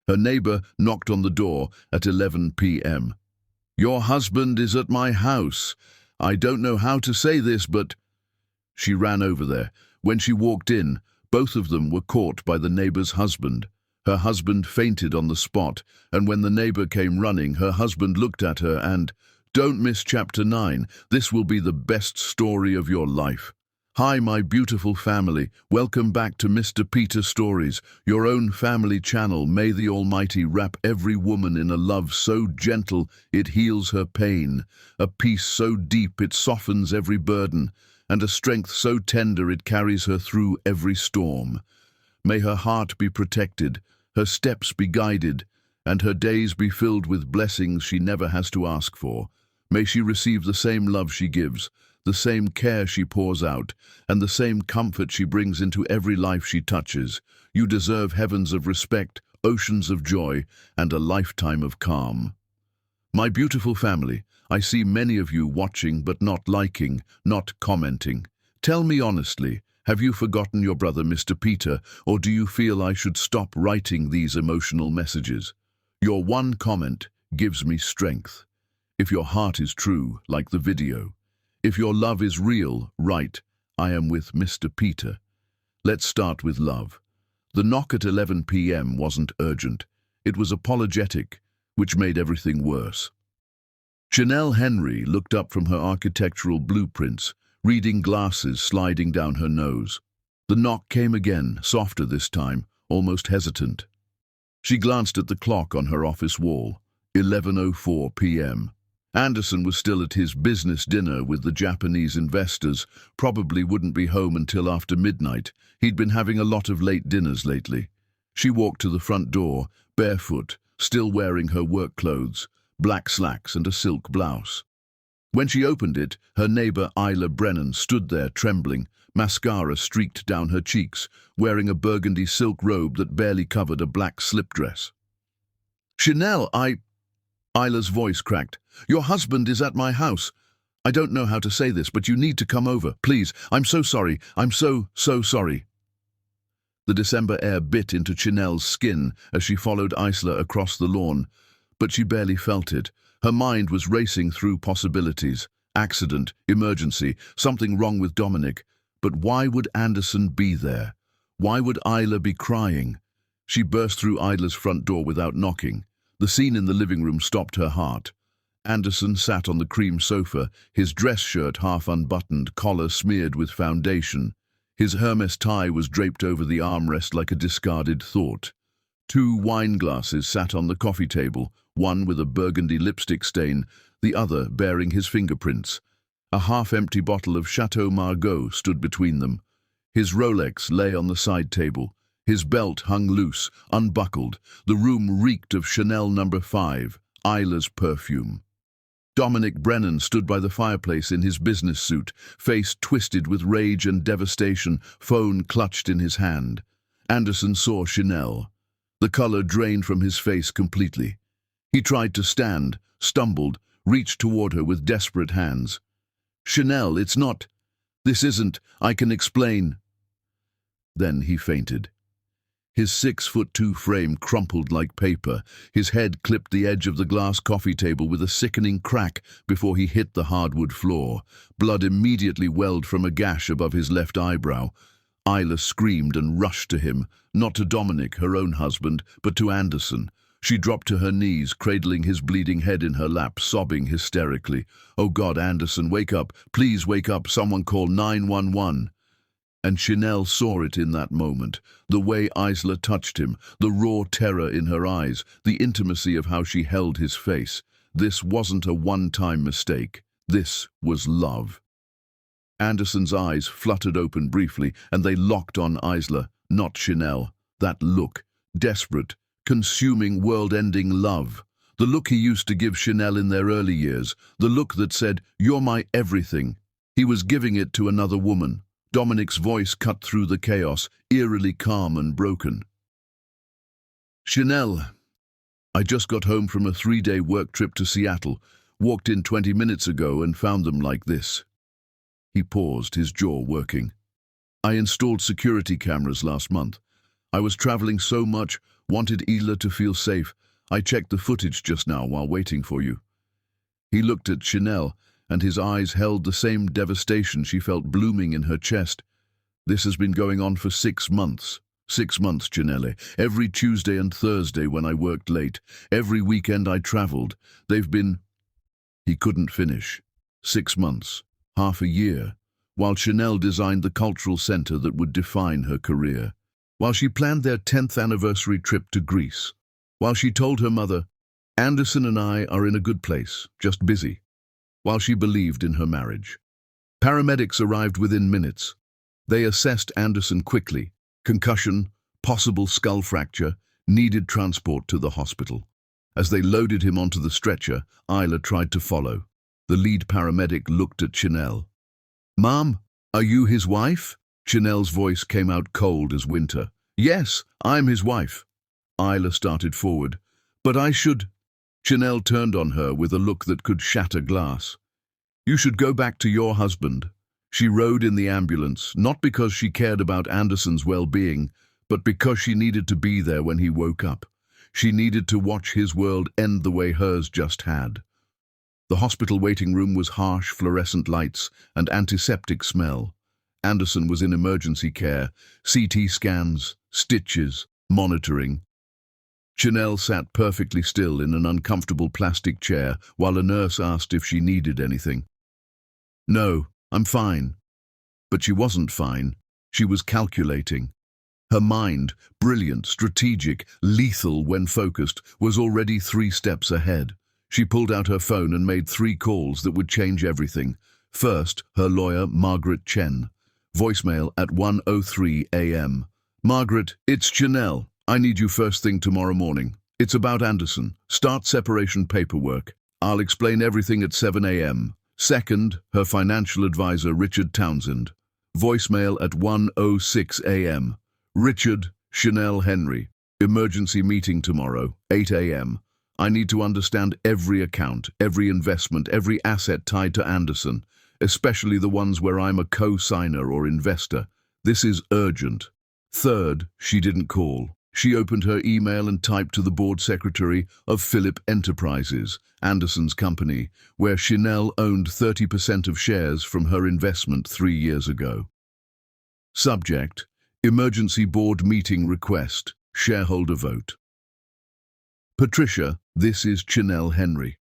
Her neighbor knocked on the door at 11 p.m. "Your husband is at my house. I don't know how to say this, but—" She ran over there. When she walked in, both of them were caught by the neighbor's husband. Her husband fainted on the spot, and when the neighbor came running, her husband looked at her and— Don't miss Chapter 9. This will be the best story of your life. Hi, my beautiful family. Welcome back to Mr. Peter Stories, your own family channel. May the Almighty wrap every woman in a love so gentle it heals her pain, a peace so deep it softens every burden, and a strength so tender it carries her through every storm. May her heart be protected, her steps be guided, and her days be filled with blessings she never has to ask for. May she receive the same love she gives, the same care she pours out, and the same comfort she brings into every life she touches. You deserve heavens of respect, oceans of joy, and a lifetime of calm. My beautiful family, I see many of you watching but not liking, not commenting. Tell me honestly, have you forgotten your brother Mr. Peter, or do you feel I should stop writing these emotional messages? Your one comment gives me strength. If your heart is true, like the video. If your love is real, write, "I am with Mr. Peter." Let's start with love. The knock at 11 p.m. wasn't urgent. It was apologetic, which made everything worse. Chanel Henry looked up from her architectural blueprints, reading glasses sliding down her nose. The knock came again, softer this time, almost hesitant. She glanced at the clock on her office wall, 11:04 p.m. Anderson was still at his business dinner with the Japanese investors, probably wouldn't be home until after midnight. He'd been having a lot of late dinners lately. She walked to the front door, barefoot, still wearing her work clothes, black slacks and a silk blouse. When she opened it, her neighbor Isla Brennan stood there trembling, mascara streaked down her cheeks, wearing a burgundy silk robe that barely covered a black slip dress. "Chanel, Isla's voice cracked. "Your husband is at my house. I don't know how to say this, but you need to come over, please. I'm so sorry. I'm so sorry." The December air bit into Chanel's skin as she followed Isla across the lawn, but she barely felt it. Her mind was racing through possibilities. Accident, emergency, something wrong with Dominic. But why would Anderson be there? Why would Isla be crying? She burst through Isla's front door without knocking. The scene in the living room stopped her heart. Anderson sat on the cream sofa, his dress shirt half unbuttoned, collar smeared with foundation. His Hermes tie was draped over the armrest like a discarded thought. 2 wine glasses sat on the coffee table, one with a burgundy lipstick stain, the other bearing his fingerprints. A half-empty bottle of Chateau Margaux stood between them. His Rolex lay on the side table. His belt hung loose, unbuckled. The room reeked of Chanel No. 5, Isla's perfume. Dominic Brennan stood by the fireplace in his business suit, face twisted with rage and devastation, phone clutched in his hand. Anderson saw Chanel. The color drained from his face completely. He tried to stand, stumbled, reached toward her with desperate hands. "Chanel, it's not. This isn't. I can explain." Then he fainted. His 6'2" frame crumpled like paper. His head clipped the edge of the glass coffee table with a sickening crack before he hit the hardwood floor. Blood immediately welled from a gash above his left eyebrow. Isla screamed and rushed to him, not to Dominic, her own husband, but to Anderson. She dropped to her knees, cradling his bleeding head in her lap, sobbing hysterically. "Oh God, Anderson, wake up. Please wake up. Someone call 911. And Chanel saw it in that moment, the way Isla touched him, the raw terror in her eyes, the intimacy of how she held his face. This wasn't a one-time mistake. This was love. Anderson's eyes fluttered open briefly, and they locked on Isla, not Chanel. That look, desperate, consuming, world-ending love. The look he used to give Chanel in their early years, the look that said, "You're my everything." He was giving it to another woman. Dominic's voice cut through the chaos, eerily calm and broken. "Chanel, I just got home from a 3-day work trip to Seattle, walked in 20 minutes ago and found them like this." He paused, his jaw working. "I installed security cameras last month. I was traveling so much, wanted Ela to feel safe. I checked the footage just now while waiting for you." He looked at Chanel, and his eyes held the same devastation she felt blooming in her chest. "This has been going on for 6 months. 6 months, Chanelle. Every Tuesday and Thursday when I worked late. Every weekend I traveled. They've been—" He couldn't finish. 6 months. Half a year. While Chanel designed the cultural center that would define her career. While she planned their 10th anniversary trip to Greece. While she told her mother, "Anderson and I are in a good place, just busy." While she believed in her marriage. Paramedics arrived within minutes. They assessed Anderson quickly. Concussion, possible skull fracture, needed transport to the hospital. As they loaded him onto the stretcher, Isla tried to follow. The lead paramedic looked at Chanel. "Mom, are you his wife?" Chanel's voice came out cold as winter. "Yes, I'm his wife." Isla started forward. "But I should—" Chanel turned on her with a look that could shatter glass. "You should go back to your husband." She rode in the ambulance, not because she cared about Anderson's well-being, but because she needed to be there when he woke up. She needed to watch his world end the way hers just had. The hospital waiting room was harsh fluorescent lights and antiseptic smell. Anderson was in emergency care, CT scans, stitches, monitoring. Chanel sat perfectly still in an uncomfortable plastic chair while a nurse asked if she needed anything. "No, I'm fine." But she wasn't fine. She was calculating. Her mind, brilliant, strategic, lethal when focused, was already 3 steps ahead. She pulled out her phone and made 3 calls that would change everything. First, her lawyer, Margaret Chen. Voicemail at 1:03 a.m. "Margaret, it's Chanel. I need you first thing tomorrow morning. It's about Anderson. Start separation paperwork. I'll explain everything at 7 a.m. Second, her financial advisor, Richard Townsend. Voicemail at 1:06 a.m. "Richard, Chanel Henry. Emergency meeting tomorrow, 8 a.m. I need to understand every account, every investment, every asset tied to Anderson, especially the ones where I'm a co-signer or investor. This is urgent." Third, she didn't call. She opened her email and typed to the board secretary of Philip Enterprises, Anderson's company, where Chanel owned 30% of shares from her investment 3 years ago. Subject: Emergency Board Meeting Request, Shareholder Vote. "Patricia, this is Chanel Henry.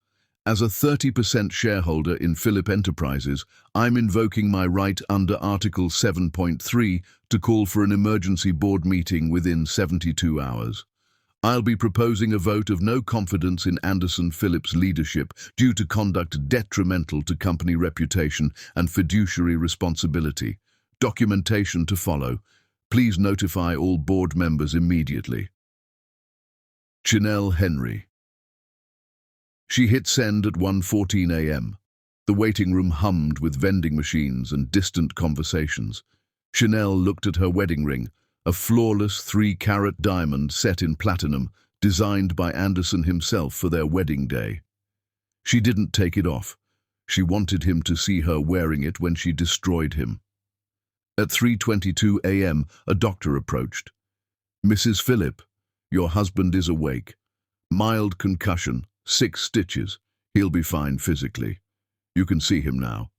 As a 30% shareholder in Philip Enterprises, I'm invoking my right under Article 7.3 to call for an emergency board meeting within 72 hours. I'll be proposing a vote of no confidence in Anderson Phillips' leadership due to conduct detrimental to company reputation and fiduciary responsibility. Documentation to follow. Please notify all board members immediately. Chanel Henry." She hit send at 1:14 a.m. The waiting room hummed with vending machines and distant conversations. Chanel looked at her wedding ring, a flawless 3-carat diamond set in platinum, designed by Anderson himself for their wedding day. She didn't take it off. She wanted him to see her wearing it when she destroyed him. At 3:22 a.m., a doctor approached. "Mrs. Phillip, your husband is awake. Mild concussion, 6 stitches. He'll be fine physically. You can see him now."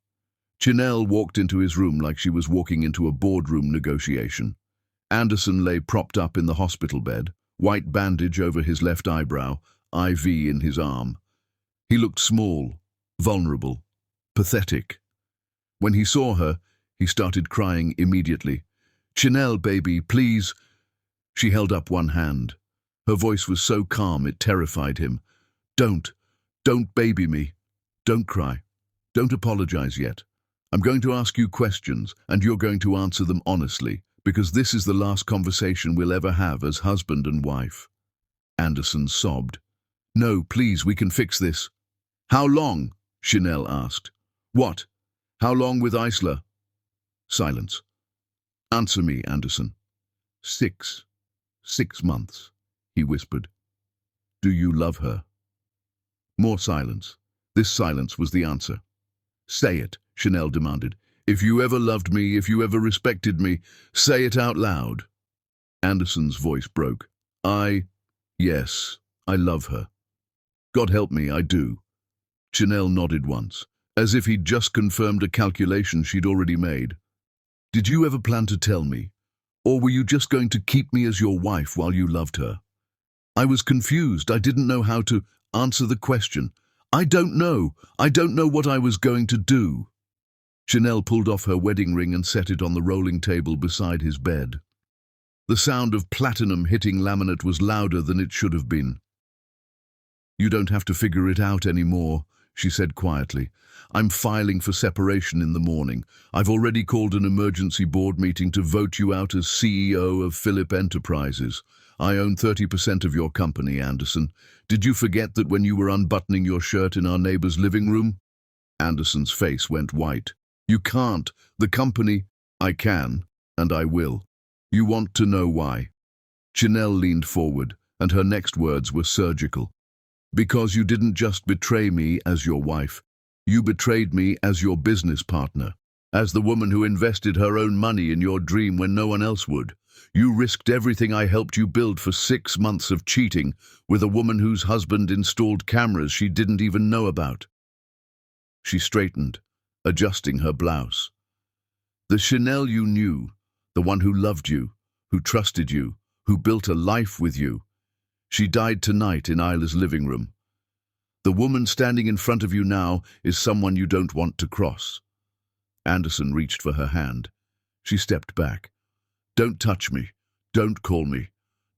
Chanel walked into his room like she was walking into a boardroom negotiation. Anderson lay propped up in the hospital bed, white bandage over his left eyebrow, IV in his arm. He looked small, vulnerable, pathetic. When he saw her, he started crying immediately. "Chanel, baby, please." She held up one hand. Her voice was so calm it terrified him. Don't baby me. Don't cry. Don't apologize yet. I'm going to ask you questions, and you're going to answer them honestly, because this is the last conversation we'll ever have as husband and wife." Anderson sobbed. "No, please, we can fix this." "How long?" Chanel asked. "What? How long with Isla?" Silence. "Answer me, Anderson." 6 months, he whispered. "Do you love her?" More silence. This silence was the answer. "Say it," Chanel demanded. "If you ever loved me, if you ever respected me, say it out loud." Anderson's voice broke. Yes, I love her. God help me, I do. Chanel nodded once, as if he'd just confirmed a calculation she'd already made. Did you ever plan to tell me? Or were you just going to keep me as your wife while you loved her? I was confused. I didn't know how to answer the question. I don't know what I was going to do. Chanel pulled off her wedding ring and set it on the rolling table beside his bed. The sound of platinum hitting laminate was louder than it should have been. You don't have to figure it out anymore, she said quietly. I'm filing for separation in the morning. I've already called an emergency board meeting to vote you out as CEO of Philip Enterprises. I own 30% of your company, Anderson. Did you forget that when you were unbuttoning your shirt in our neighbor's living room? Anderson's face went white. You can't. The company... I can, and I will. You want to know why? Chanel leaned forward, and her next words were surgical. Because you didn't just betray me as your wife. You betrayed me as your business partner, as the woman who invested her own money in your dream when no one else would. You risked everything I helped you build for 6 months of cheating with a woman whose husband installed cameras she didn't even know about. She straightened, adjusting her blouse. The Chanel you knew, the one who loved you, who trusted you, who built a life with you, she died tonight in Isla's living room. The woman standing in front of you now is someone you don't want to cross. Anderson reached for her hand. She stepped back. Don't touch me. Don't call me.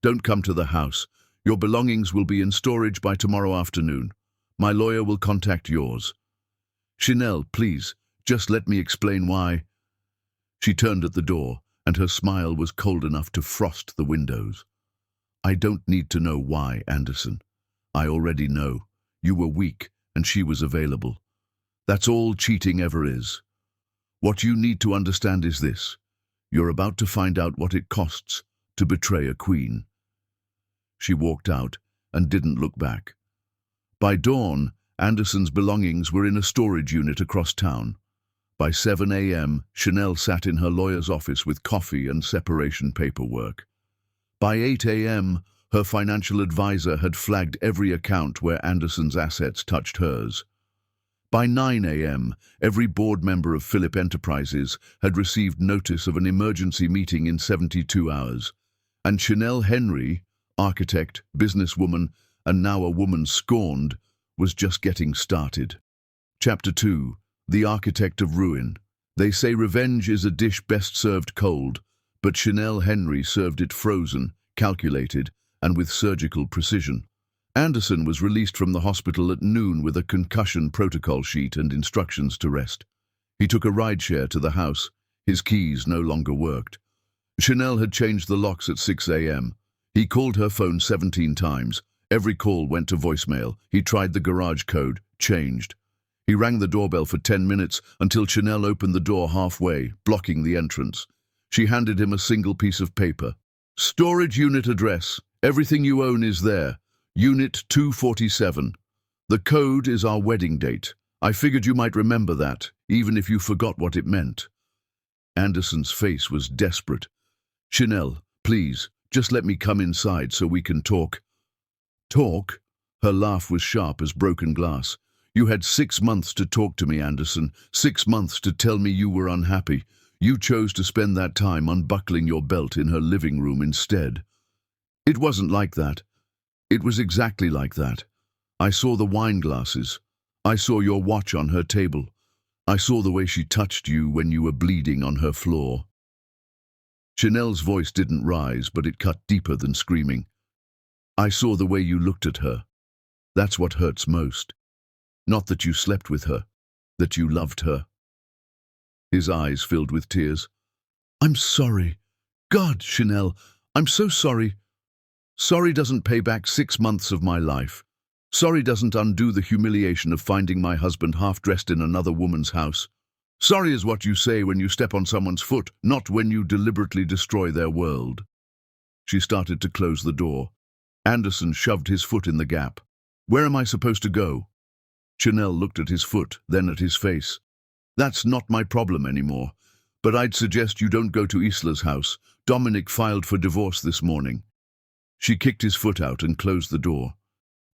Don't come to the house. Your belongings will be in storage by tomorrow afternoon. My lawyer will contact yours. Chanel, please, just let me explain why. She turned at the door, and her smile was cold enough to frost the windows. I don't need to know why, Anderson. I already know. You were weak, and she was available. That's all cheating ever is. What you need to understand is this. You're about to find out what it costs to betray a queen. She walked out and didn't look back. By dawn, Anderson's belongings were in a storage unit across town. By 7 a.m., Chanel sat in her lawyer's office with coffee and separation paperwork. By 8 a.m., her financial advisor had flagged every account where Anderson's assets touched hers. By 9 a.m., every board member of Philip Enterprises had received notice of an emergency meeting in 72 hours. And Chanel Henry, architect, businesswoman, and now a woman scorned, was just getting started. Chapter 2. The Architect of Ruin. They say revenge is a dish best served cold, but Chanel Henry served it frozen, calculated, and with surgical precision. Anderson was released from the hospital at noon with a concussion protocol sheet and instructions to rest. He took a rideshare to the house. His keys no longer worked. Chanel had changed the locks at 6 a.m. He called her phone 17 times. Every call went to voicemail. He tried the garage code, changed. He rang the doorbell for 10 minutes until Chanel opened the door halfway, blocking the entrance. She handed him a single piece of paper. Storage unit address. Everything you own is there. Unit 247. The code is our wedding date. I figured you might remember that, even if you forgot what it meant. Anderson's face was desperate. Chanel, please, just let me come inside so we can talk. Talk? Her laugh was sharp as broken glass. You had 6 months to talk to me, Anderson. 6 months to tell me you were unhappy. You chose to spend that time unbuckling your belt in her living room instead. It wasn't like that. It was exactly like that. I saw the wine glasses. I saw your watch on her table. I saw the way she touched you when you were bleeding on her floor. Chanel's voice didn't rise, but it cut deeper than screaming. I saw the way you looked at her. That's what hurts most. Not that you slept with her, that you loved her. His eyes filled with tears. I'm sorry. God, Chanel, I'm so sorry. Sorry doesn't pay back 6 months of my life. Sorry doesn't undo the humiliation of finding my husband half-dressed in another woman's house. Sorry is what you say when you step on someone's foot, not when you deliberately destroy their world. She started to close the door. Anderson shoved his foot in the gap. Where am I supposed to go? Chanel looked at his foot, then at his face. That's not my problem anymore. But I'd suggest you don't go to Isla's house. Dominic filed for divorce this morning. She kicked his foot out and closed the door.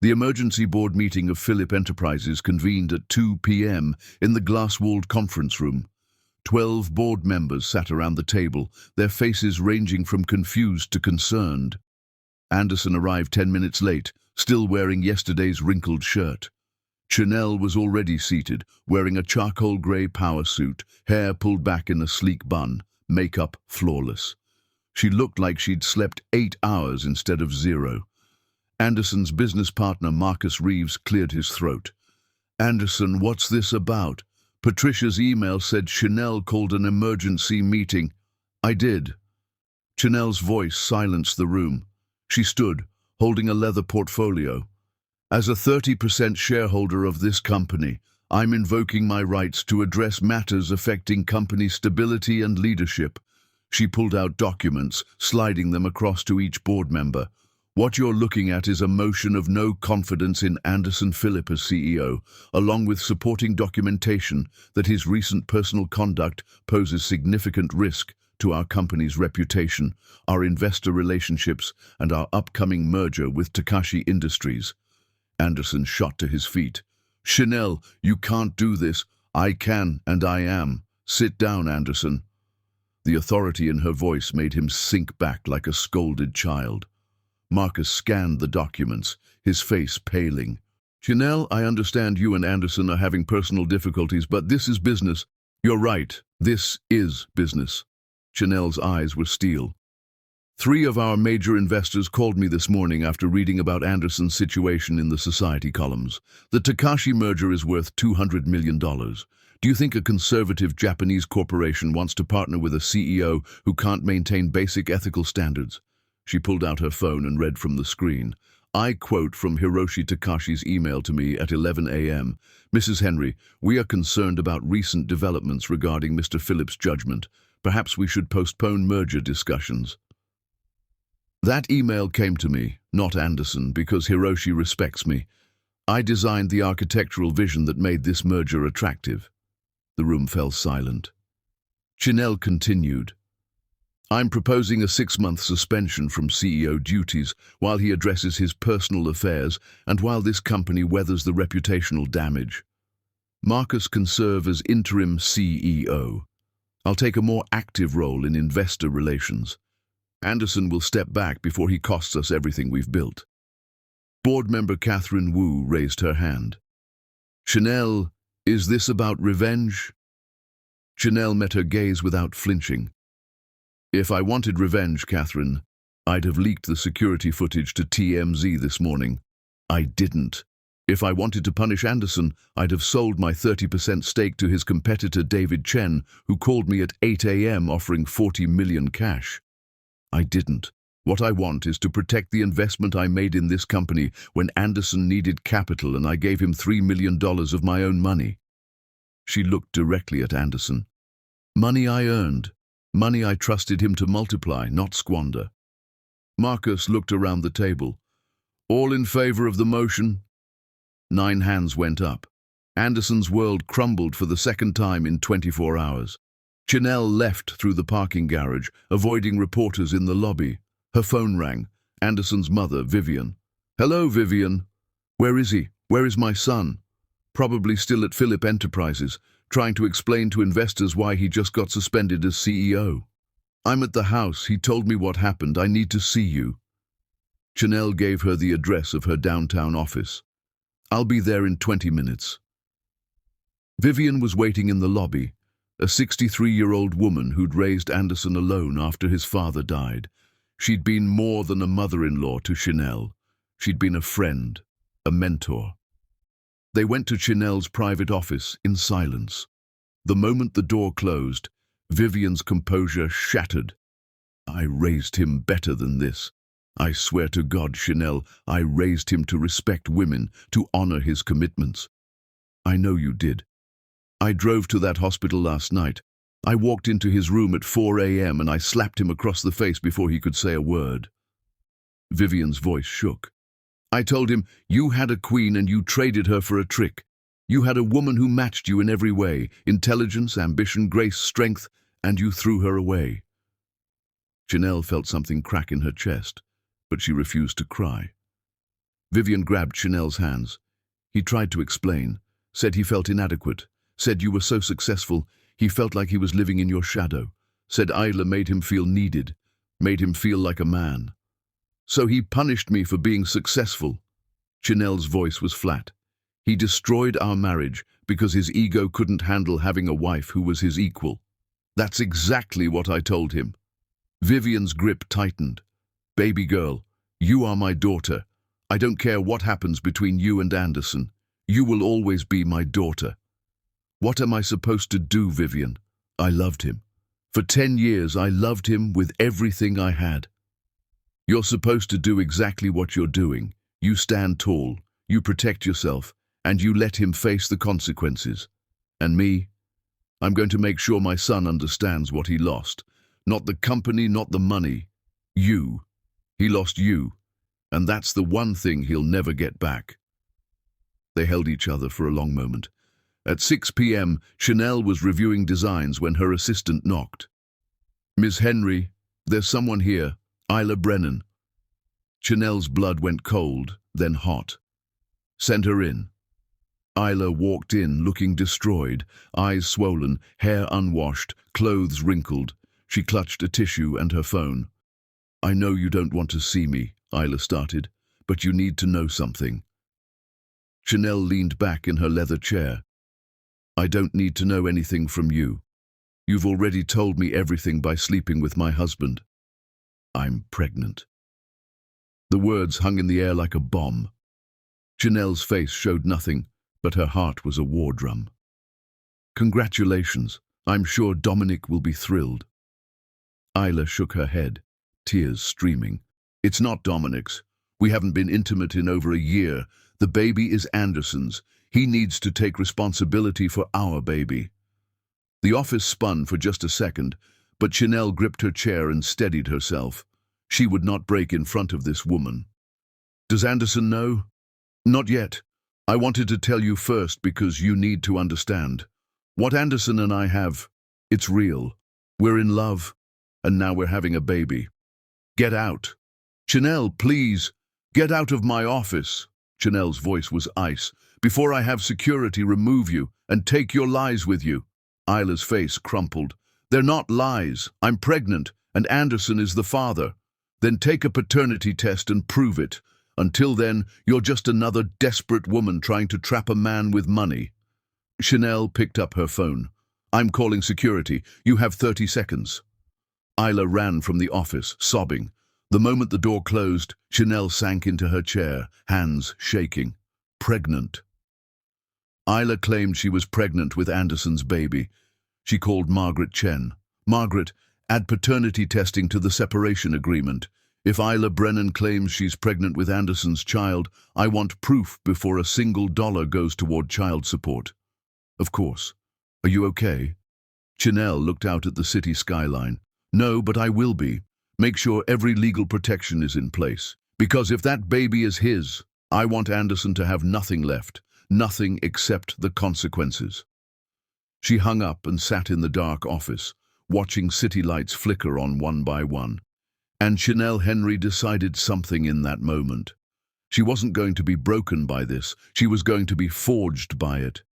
The emergency board meeting of Philip Enterprises convened at 2 p.m. in the glass-walled conference room. 12 board members sat around the table, their faces ranging from confused to concerned. Anderson arrived 10 minutes late, still wearing yesterday's wrinkled shirt. Chanel was already seated, wearing a charcoal grey power suit, hair pulled back in a sleek bun, makeup flawless. She looked like she'd slept 8 hours instead of 0. Anderson's business partner Marcus Reeves cleared his throat. "Anderson, what's this about? Patricia's email said Chanel called an emergency meeting." "I did." Chanel's voice silenced the room. She stood, holding a leather portfolio. "As a 30% shareholder of this company, I'm invoking my rights to address matters affecting company stability and leadership." She pulled out documents, sliding them across to each board member. "What you're looking at is a motion of no confidence in Anderson Phillip as CEO, along with supporting documentation that his recent personal conduct poses significant risk to our company's reputation, our investor relationships, and our upcoming merger with Takashi Industries." Anderson shot to his feet. "Chanel, you can't do this." "I can, and I am. Sit down, Anderson." The authority in her voice made him sink back like a scolded child. Marcus scanned the documents, his face paling. "Chanel, I understand you and Anderson are having personal difficulties, but this is business." "You're right, this is business." Chanel's eyes were steel. 3 of our major investors called me this morning after reading about Anderson's situation in the society columns. The Takashi merger is worth $200 million. Do you think a conservative Japanese corporation wants to partner with a CEO who can't maintain basic ethical standards? She pulled out her phone and read from the screen. I quote from Hiroshi Takashi's email to me at 11 a.m. "Mrs. Henry, we are concerned about recent developments regarding Mr. Phillips' judgment. Perhaps we should postpone merger discussions." That email came to me, not Anderson, because Hiroshi respects me. I designed the architectural vision that made this merger attractive. The room fell silent. Chanel continued. "I'm proposing a 6-month suspension from CEO duties while he addresses his personal affairs and while this company weathers the reputational damage. Marcus can serve as interim CEO. I'll take a more active role in investor relations. Anderson will step back before he costs us everything we've built." Board member Catherine Wu raised her hand. "Chanel, is this about revenge?" Chanel met her gaze without flinching. "If I wanted revenge, Catherine, I'd have leaked the security footage to TMZ this morning. I didn't. If I wanted to punish Anderson, I'd have sold my 30% stake to his competitor David Chen, who called me at 8 a.m. offering $40 million cash. I didn't. What I want is to protect the investment I made in this company when Anderson needed capital and I gave him $3 million of my own money." She looked directly at Anderson. "Money I earned. Money I trusted him to multiply, not squander." Marcus looked around the table. "All in favor of the motion?" 9 hands went up. Anderson's world crumbled for the second time in 24 hours. Chanel left through the parking garage, avoiding reporters in the lobby. Her phone rang. Anderson's mother, Vivian. "Hello, Vivian. Where is he? Where is my son?" "Probably still at Philip Enterprises, trying to explain to investors why he just got suspended as CEO. I'm at the house. He told me what happened. I need to see you." Chanel gave her the address of her downtown office. "I'll be there in 20 minutes." Vivian was waiting in the lobby, a 63-year-old woman who'd raised Anderson alone after his father died. She'd been more than a mother-in-law to Chanel. She'd been a friend, a mentor. They went to Chanel's private office in silence. The moment the door closed, Vivian's composure shattered. "I raised him better than this. I swear to God, Chanel, I raised him to respect women, to honor his commitments." "I know you did. I drove to that hospital last night. I walked into his room at 4 a.m. and I slapped him across the face before he could say a word." Vivian's voice shook. "I told him, you had a queen and you traded her for a trick. You had a woman who matched you in every way, intelligence, ambition, grace, strength, and you threw her away. Chanel felt something crack in her chest, but she refused to cry. Vivian grabbed Chanel's hands. He tried to explain, said he felt inadequate, said you were so successful, he felt like he was living in your shadow, said Isla made him feel needed, made him feel like a man. So he punished me for being successful. Chanel's voice was flat. He destroyed our marriage because his ego couldn't handle having a wife who was his equal. That's exactly what I told him. Vivian's grip tightened. Baby girl, you are my daughter. I don't care what happens between you and Anderson. You will always be my daughter. What am I supposed to do, Vivian? I loved him. For 10 years, I loved him with everything I had. You're supposed to do exactly what you're doing. You stand tall, you protect yourself, and you let him face the consequences. And me? I'm going to make sure my son understands what he lost. Not the company, not the money. You. He lost you. And that's the one thing he'll never get back. They held each other for a long moment. At 6 p.m., Chanel was reviewing designs when her assistant knocked. Miss Henry, there's someone here. Isla Brennan. Chanel's blood went cold, then hot. Send her in. Isla walked in, looking destroyed, eyes swollen, hair unwashed, clothes wrinkled. She clutched a tissue and her phone. I know you don't want to see me, Isla started, but you need to know something. Chanel leaned back in her leather chair. I don't need to know anything from you. You've already told me everything by sleeping with my husband. I'm pregnant. The words hung in the air like a bomb. Chanel's face showed nothing, but her heart was a war drum. Congratulations. I'm sure Dominic will be thrilled. Isla shook her head, tears streaming. It's not Dominic's. We haven't been intimate in over a year. The baby is Anderson's. He needs to take responsibility for our baby. The office spun for just a second, but Chanel gripped her chair and steadied herself. She would not break in front of this woman. Does Anderson know? Not yet. I wanted to tell you first because you need to understand. What Anderson and I have, it's real. We're in love, and now we're having a baby. Get out. Chanel, please, get out of my office. Chanel's voice was ice. Before I have security remove you and take your lies with you. Isla's face crumpled. They're not lies. I'm pregnant, and Anderson is the father. Then take a paternity test and prove it. Until then, you're just another desperate woman trying to trap a man with money. Chanel picked up her phone. I'm calling security. You have 30 seconds. Isla ran from the office, sobbing. The moment the door closed, Chanel sank into her chair, hands shaking. Pregnant. Isla claimed she was pregnant with Anderson's baby. She called Margaret Chen. Margaret, add paternity testing to the separation agreement. If Isla Brennan claims she's pregnant with Anderson's child, I want proof before a single dollar goes toward child support. Of course. Are you okay? Chanel looked out at the city skyline. No, but I will be. Make sure every legal protection is in place. Because if that baby is his, I want Anderson to have nothing left. Nothing except the consequences. She hung up and sat in the dark office, watching city lights flicker on one by one. And Chanel Henry decided something in that moment. She wasn't going to be broken by this. She was going to be forged by it.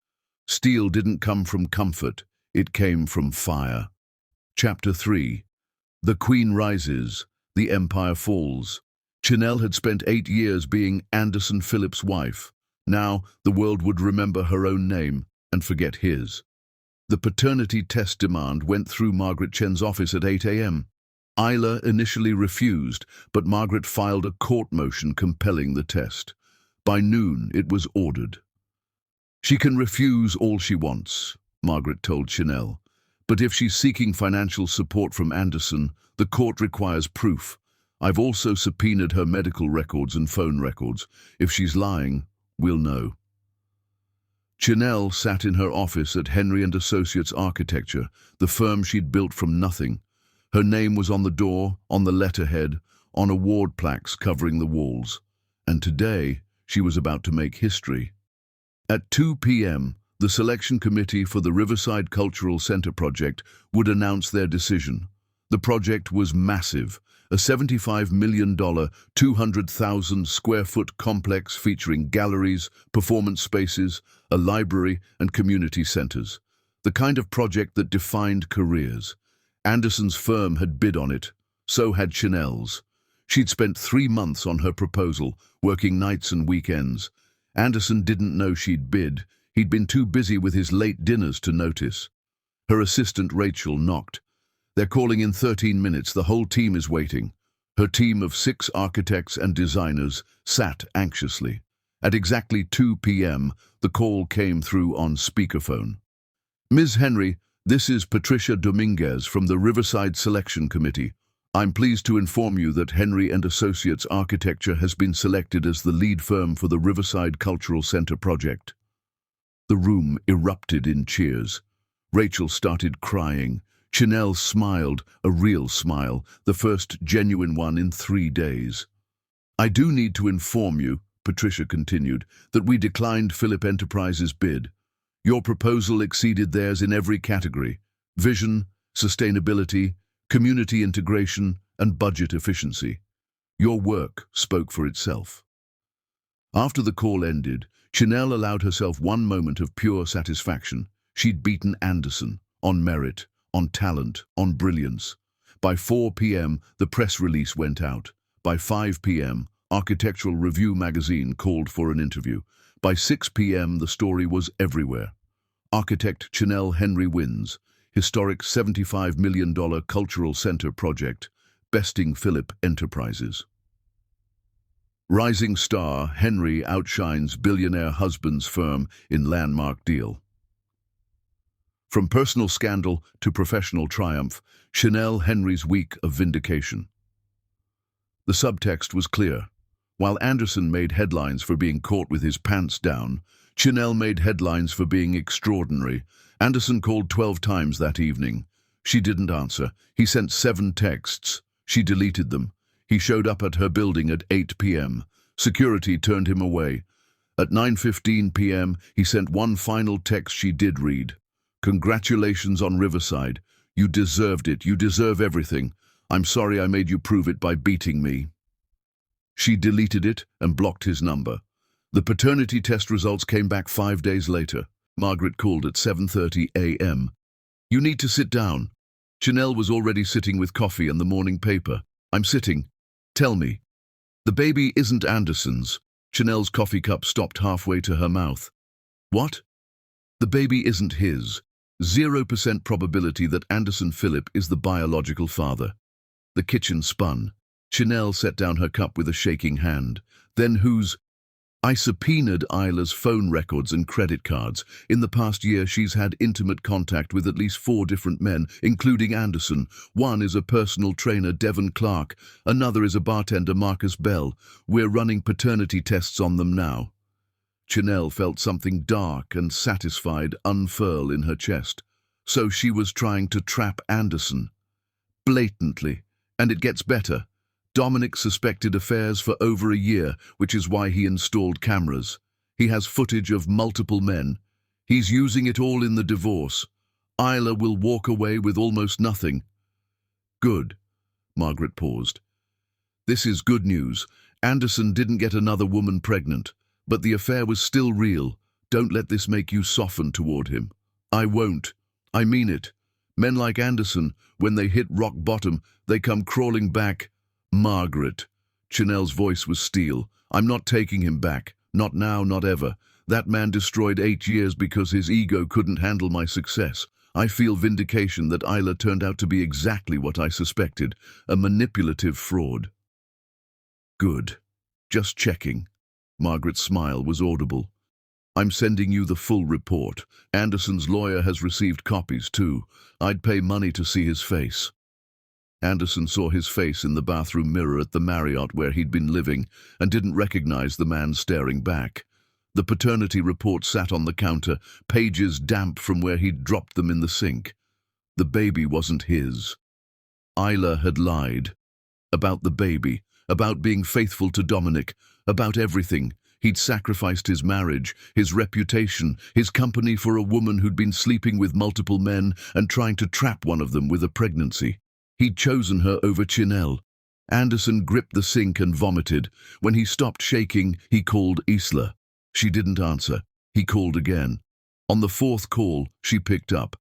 Steel didn't come from comfort. It came from fire. Chapter 3. The Queen rises. The Empire falls. Chanel had spent 8 years being Anderson Phillips' wife. Now, the world would remember her own name and forget his. The paternity test demand went through Margaret Chen's office at 8 a.m. Isla initially refused, but Margaret filed a court motion compelling the test. By noon, it was ordered. She can refuse all she wants, Margaret told Chanel. But if she's seeking financial support from Anderson, the court requires proof. I've also subpoenaed her medical records and phone records. If she's lying, we'll know. Chanel sat in her office at Henry & Associates Architecture, the firm she'd built from nothing. Her name was on the door, on the letterhead, on award plaques covering the walls. And today, she was about to make history. At 2 p.m., the selection committee for the Riverside Cultural Center project would announce their decision. The project was massive, a $75 million, 200,000 square foot complex featuring galleries, performance spaces, a library, and community centers. The kind of project that defined careers. Anderson's firm had bid on it, so had Chanel's. She'd spent 3 months on her proposal, working nights and weekends. Anderson didn't know she'd bid. He'd been too busy with his late dinners to notice. Her assistant Rachel knocked. "They're calling in 13 minutes. The whole team is waiting." Her team of 6 architects and designers sat anxiously. At exactly 2 p.m., the call came through on speakerphone. "Ms. Henry, this is Patricia Dominguez from the Riverside Selection Committee. I'm pleased to inform you that Henry & Associates Architecture has been selected as the lead firm for the Riverside Cultural Center project." The room erupted in cheers. Rachel started crying. Chanel smiled, a real smile, the first genuine one in 3 days. "I do need to inform you," Patricia continued, "that we declined Philip Enterprises' bid. Your proposal exceeded theirs in every category: vision, sustainability, community integration, and budget efficiency. Your work spoke for itself." After the call ended, Chanel allowed herself one moment of pure satisfaction. She'd beaten Anderson, on merit, on talent, on brilliance. By 4 p.m., the press release went out. By 5 p.m., Architectural Review magazine called for an interview. By 6 p.m., the story was everywhere. Architect Chanel Henry wins. Historic $75 million cultural center project, besting Philip Enterprises. Rising star Henry outshines billionaire husband's firm in landmark deal. From personal scandal to professional triumph, Chanel Henry's week of vindication. The subtext was clear. While Anderson made headlines for being caught with his pants down, Chanel made headlines for being extraordinary. Anderson called 12 times that evening. She didn't answer. He sent 7 texts. She deleted them. He showed up at her building at 8 p.m. Security turned him away. At 9:15 p.m., he sent one final text she did read. "Congratulations on Riverside. You deserved it. You deserve everything. I'm sorry I made you prove it by beating me." She deleted it and blocked his number. The paternity test results came back 5 days later. Margaret called at 7:30 a.m. "You need to sit down." Chanel was already sitting with coffee and the morning paper. "I'm sitting. Tell me." "The baby isn't Anderson's." Chanel's coffee cup stopped halfway to her mouth. "What?" "The baby isn't his. 0% probability that Anderson Philip is the biological father." The kitchen spun. Chanel set down her cup with a shaking hand. "Then whose—" "I subpoenaed Isla's phone records and credit cards. In the past year, she's had intimate contact with at least 4 different men, including Anderson. One is a personal trainer, Devon Clark. Another is a bartender, Marcus Bell. We're running paternity tests on them now." Chanel felt something dark and satisfied unfurl in her chest. So she was trying to trap Anderson. Blatantly. And it gets better. Dominic suspected affairs for over a year, which is why he installed cameras. He has footage of multiple men. He's using it all in the divorce. Isla will walk away with almost nothing. "Good." Margaret paused. "This is good news. Anderson didn't get another woman pregnant, but the affair was still real. Don't let this make you soften toward him." "I won't. I mean it. Men like Anderson, when they hit rock bottom, they come crawling back." "Margaret." Chanel's voice was steel. "I'm not taking him back. Not now, not ever. That man destroyed 8 years because his ego couldn't handle my success. I feel vindication that Isla turned out to be exactly what I suspected, a manipulative fraud." "Good. Just checking." Margaret's smile was audible. "I'm sending you the full report. Anderson's lawyer has received copies, too. I'd pay money to see his face." Anderson saw his face in the bathroom mirror at the Marriott where he'd been living and didn't recognize the man staring back. The paternity report sat on the counter, pages damp from where he'd dropped them in the sink. The baby wasn't his. Isla had lied. About the baby, about being faithful to Dominic, about everything. He'd sacrificed his marriage, his reputation, his company for a woman who'd been sleeping with multiple men and trying to trap one of them with a pregnancy. He'd chosen her over Chanel. Anderson gripped the sink and vomited. When he stopped shaking, he called Isla. She didn't answer. He called again. On the fourth call, she picked up.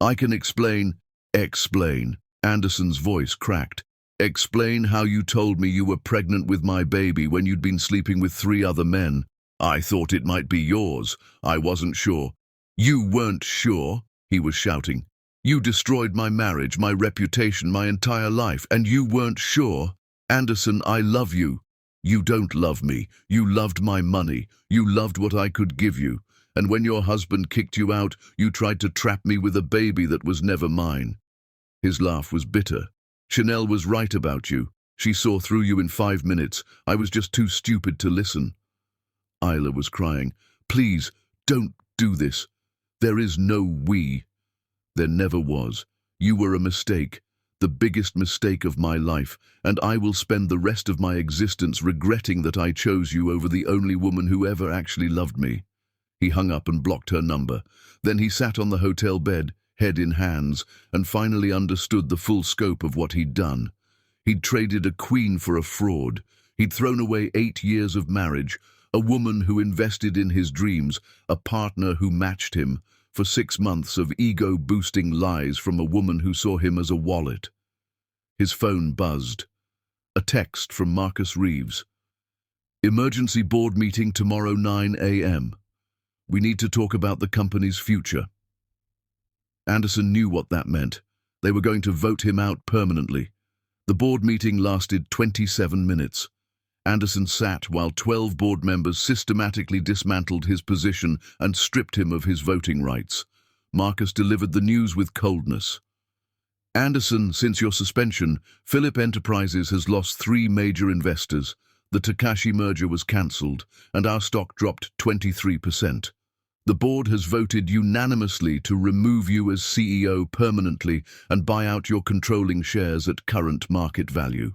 "I can explain." "Explain." Anderson's voice cracked. "Explain how you told me you were pregnant with my baby when you'd been sleeping with 3 other men. I thought it might be yours. I wasn't sure." "You weren't sure?" he was shouting. "You destroyed my marriage, my reputation, my entire life, and you weren't sure? Anderson, I love you." "You don't love me. You loved my money. You loved what I could give you. And when your husband kicked you out, you tried to trap me with a baby that was never mine." His laugh was bitter. "Chanel was right about you. She saw through you in 5 minutes. I was just too stupid to listen." Isla was crying. "Please, don't do this. There is no we." "There never was. You were a mistake, the biggest mistake of my life, and I will spend the rest of my existence regretting that I chose you over the only woman who ever actually loved me." He hung up and blocked her number. Then he sat on the hotel bed, head in hands, and finally understood the full scope of what he'd done. He'd traded a queen for a fraud. He'd thrown away 8 years of marriage, a woman who invested in his dreams, a partner who matched him, for 6 months of ego-boosting lies from a woman who saw him as a wallet. His phone buzzed. A text from Marcus Reeves. "Emergency board meeting tomorrow 9 a.m. We need to talk about the company's future." Anderson knew what that meant. They were going to vote him out permanently. The board meeting lasted 27 minutes. Anderson sat while 12 board members systematically dismantled his position and stripped him of his voting rights. Marcus delivered the news with coldness. "Anderson, since your suspension, Philip Enterprises has lost 3 major investors. The Takashi merger was cancelled, and our stock dropped 23%. The board has voted unanimously to remove you as CEO permanently and buy out your controlling shares at current market value."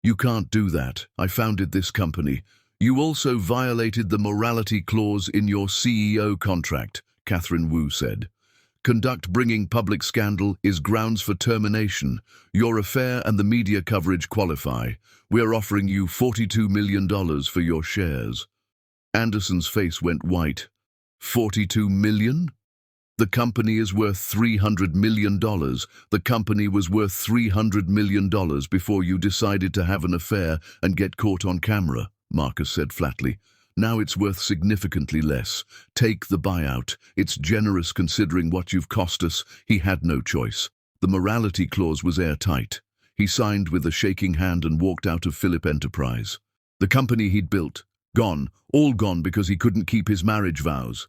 "You can't do that. I founded this company." "You also violated the morality clause in your CEO contract," Catherine Wu said. "Conduct bringing public scandal is grounds for termination. Your affair and the media coverage qualify. We're offering you $42 million for your shares." Anderson's face went white. $42 million? The company is worth $300 million. The company was worth $300 million before you decided to have an affair and get caught on camera, Marcus said flatly. Now it's worth significantly less. Take the buyout. It's generous considering what you've cost us. He had no choice. The morality clause was airtight. He signed with a shaking hand and walked out of Philip Enterprise. The company he'd built, gone, all gone because he couldn't keep his marriage vows.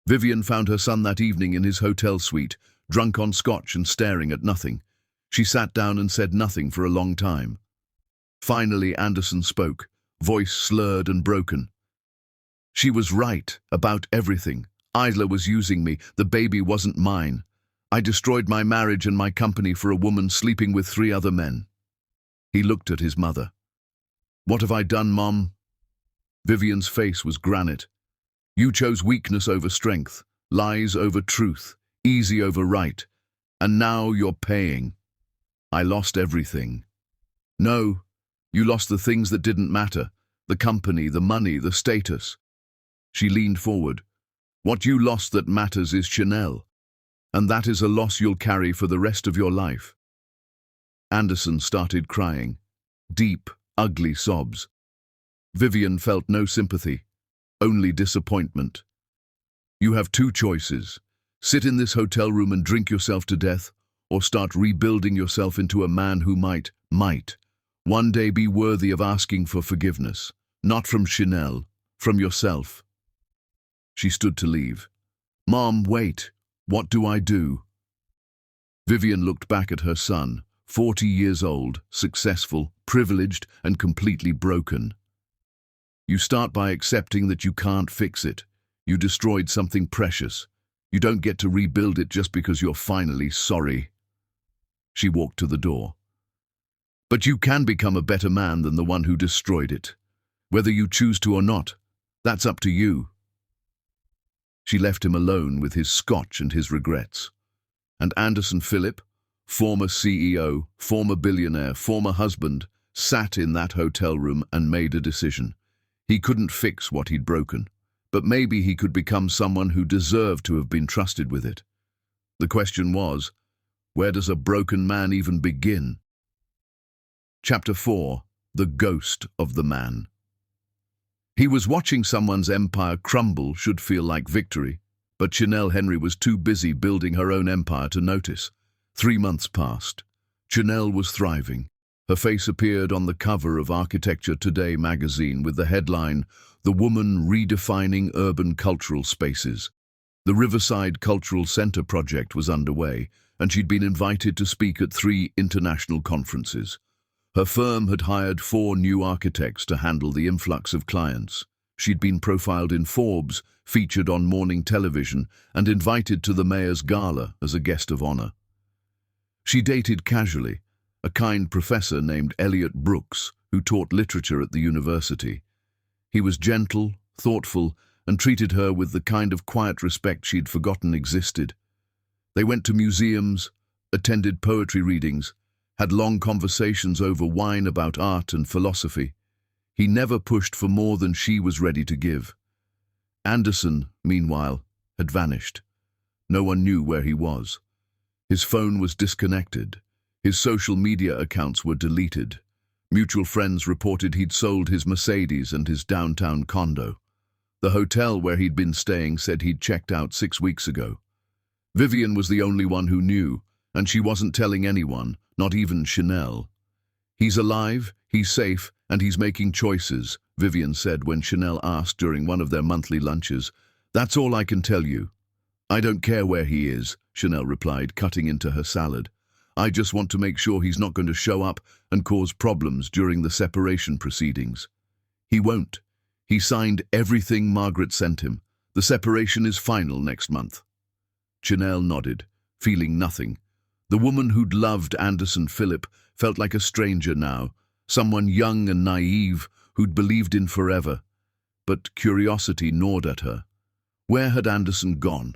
Vivian found her son that evening in his hotel suite, drunk on scotch and staring at nothing. She sat down and said nothing for a long time. Finally, Anderson spoke, voice slurred and broken. "She was right about everything. Isla was using me. The baby wasn't mine. I destroyed my marriage and my company for a woman sleeping with 3 other men." He looked at his mother. "What have I done, Mom?" Vivian's face was granite. "You chose weakness over strength, lies over truth, easy over right, and now you're paying." "I lost everything." "No, you lost the things that didn't matter, the company, the money, the status." She leaned forward. "What you lost that matters is Chanel, and that is a loss you'll carry for the rest of your life." Anderson started crying, deep, ugly sobs. Vivian felt no sympathy, only disappointment. "You have 2 choices. Sit in this hotel room and drink yourself to death, or start rebuilding yourself into a man who might, one day be worthy of asking for forgiveness. Not from Chanel, from yourself." She stood to leave. "Mom, wait. What do I do?" Vivian looked back at her son, 40 years old, successful, privileged, and completely broken. "You start by accepting that you can't fix it. You destroyed something precious. You don't get to rebuild it just because you're finally sorry." She walked to the door. "But you can become a better man than the one who destroyed it. Whether you choose to or not, that's up to you. She left him alone with his scotch and his regrets. And Anderson Phillip, former CEO, former billionaire, former husband, sat in that hotel room and made a decision. He couldn't fix what he'd broken, but maybe he could become someone who deserved to have been trusted with it. The question was, where does a broken man even begin? Chapter 4. The Ghost of the Man. He was watching someone's empire crumble should feel like victory, but Chanel Henry was too busy building her own empire to notice. 3 months passed. Chanel was thriving. Her face appeared on the cover of Architecture Today magazine with the headline, "The Woman Redefining Urban Cultural Spaces." The Riverside Cultural Center project was underway, and she'd been invited to speak at 3 international conferences. Her firm had hired 4 new architects to handle the influx of clients. She'd been profiled in Forbes, featured on morning television, and invited to the mayor's gala as a guest of honor. She dated casually a kind professor named Elliot Brooks, who taught literature at the university. He was gentle, thoughtful, and treated her with the kind of quiet respect she'd forgotten existed. They went to museums, attended poetry readings, had long conversations over wine about art and philosophy. He never pushed for more than she was ready to give. Anderson, meanwhile, had vanished. No one knew where he was. His phone was disconnected. His social media accounts were deleted. Mutual friends reported he'd sold his Mercedes and his downtown condo. The hotel where he'd been staying said he'd checked out 6 weeks ago. Vivian was the only one who knew, and she wasn't telling anyone, not even Chanel. "He's alive, he's safe, and he's making choices," Vivian said when Chanel asked during one of their monthly lunches. "That's all I can tell you." "I don't care where he is," Chanel replied, cutting into her salad. "I just want to make sure he's not going to show up and cause problems during the separation proceedings." "He won't. He signed everything Margaret sent him. The separation is final next month." Chanel nodded, feeling nothing. The woman who'd loved Anderson Phillip felt like a stranger now, someone young and naive who'd believed in forever. But curiosity gnawed at her. Where had Anderson gone?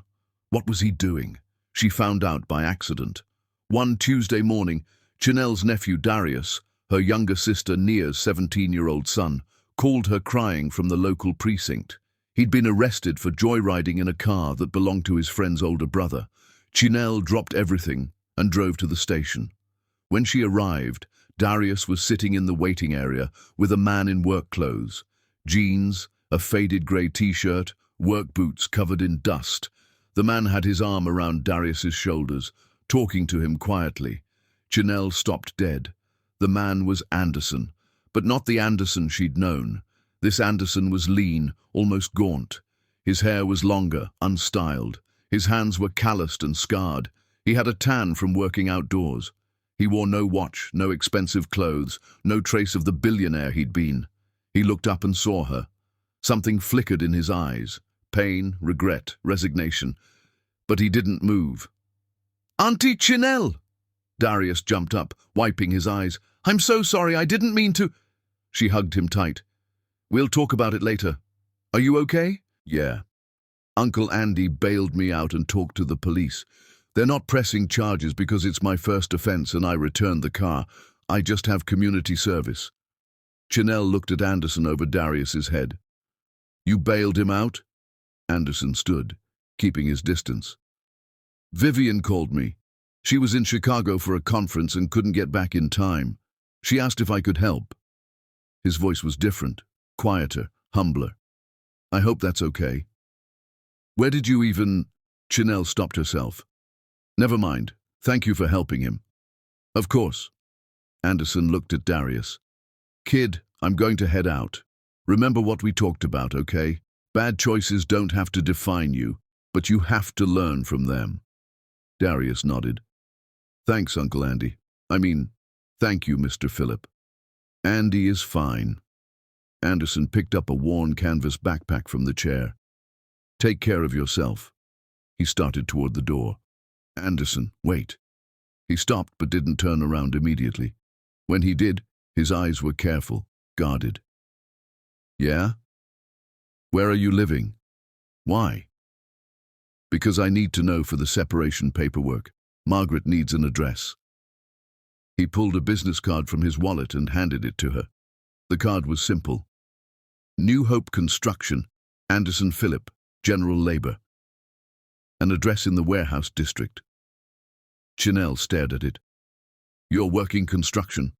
What was he doing? She found out by accident. One Tuesday morning, Chanel's nephew Darius, her younger sister Nia's 17-year-old son, called her crying from the local precinct. He'd been arrested for joyriding in a car that belonged to his friend's older brother. Chanel dropped everything and drove to the station. When she arrived, Darius was sitting in the waiting area with a man in work clothes, jeans, a faded grey t-shirt, work boots covered in dust. The man had his arm around Darius's shoulders, talking to him quietly. Chanel stopped dead. The man was Anderson, but not the Anderson she'd known. This Anderson was lean, almost gaunt. His hair was longer, unstyled. His hands were calloused and scarred. He had a tan from working outdoors. He wore no watch, no expensive clothes, no trace of the billionaire he'd been. He looked up and saw her. Something flickered in his eyes. Pain, regret, resignation. But he didn't move. "Auntie Chanel!" Darius jumped up, wiping his eyes. "I'm so sorry, I didn't mean to—" She hugged him tight. "We'll talk about it later. Are you okay?" "Yeah. Uncle Andy bailed me out and talked to the police. They're not pressing charges because it's my first offense and I returned the car. I just have community service." Chanel looked at Anderson over Darius's head. "You bailed him out?" Anderson stood, keeping his distance. "Vivian called me. She was in Chicago for a conference and couldn't get back in time. She asked if I could help." His voice was different, quieter, humbler. "I hope that's okay." "Where did you even—" Chanel stopped herself. "Never mind. Thank you for helping him." "Of course." Anderson looked at Darius. "Kid, I'm going to head out. Remember what we talked about, okay? Bad choices don't have to define you, but you have to learn from them." Darius nodded. "Thanks, Uncle Andy. Thank you, Mr. Phillip." "Andy is fine." Anderson picked up a worn canvas backpack from the chair. "Take care of yourself." He started toward the door. "Anderson, wait." He stopped but didn't turn around immediately. When he did, his eyes were careful, guarded. Yeah? Where are you living? Why? Because I need to know for the separation paperwork. Margaret needs an address. He pulled a business card from his wallet and handed it to her. The card was simple. New Hope Construction, Anderson Phillip, General Labor. An address in the warehouse district. Chanel stared at it. You're working construction?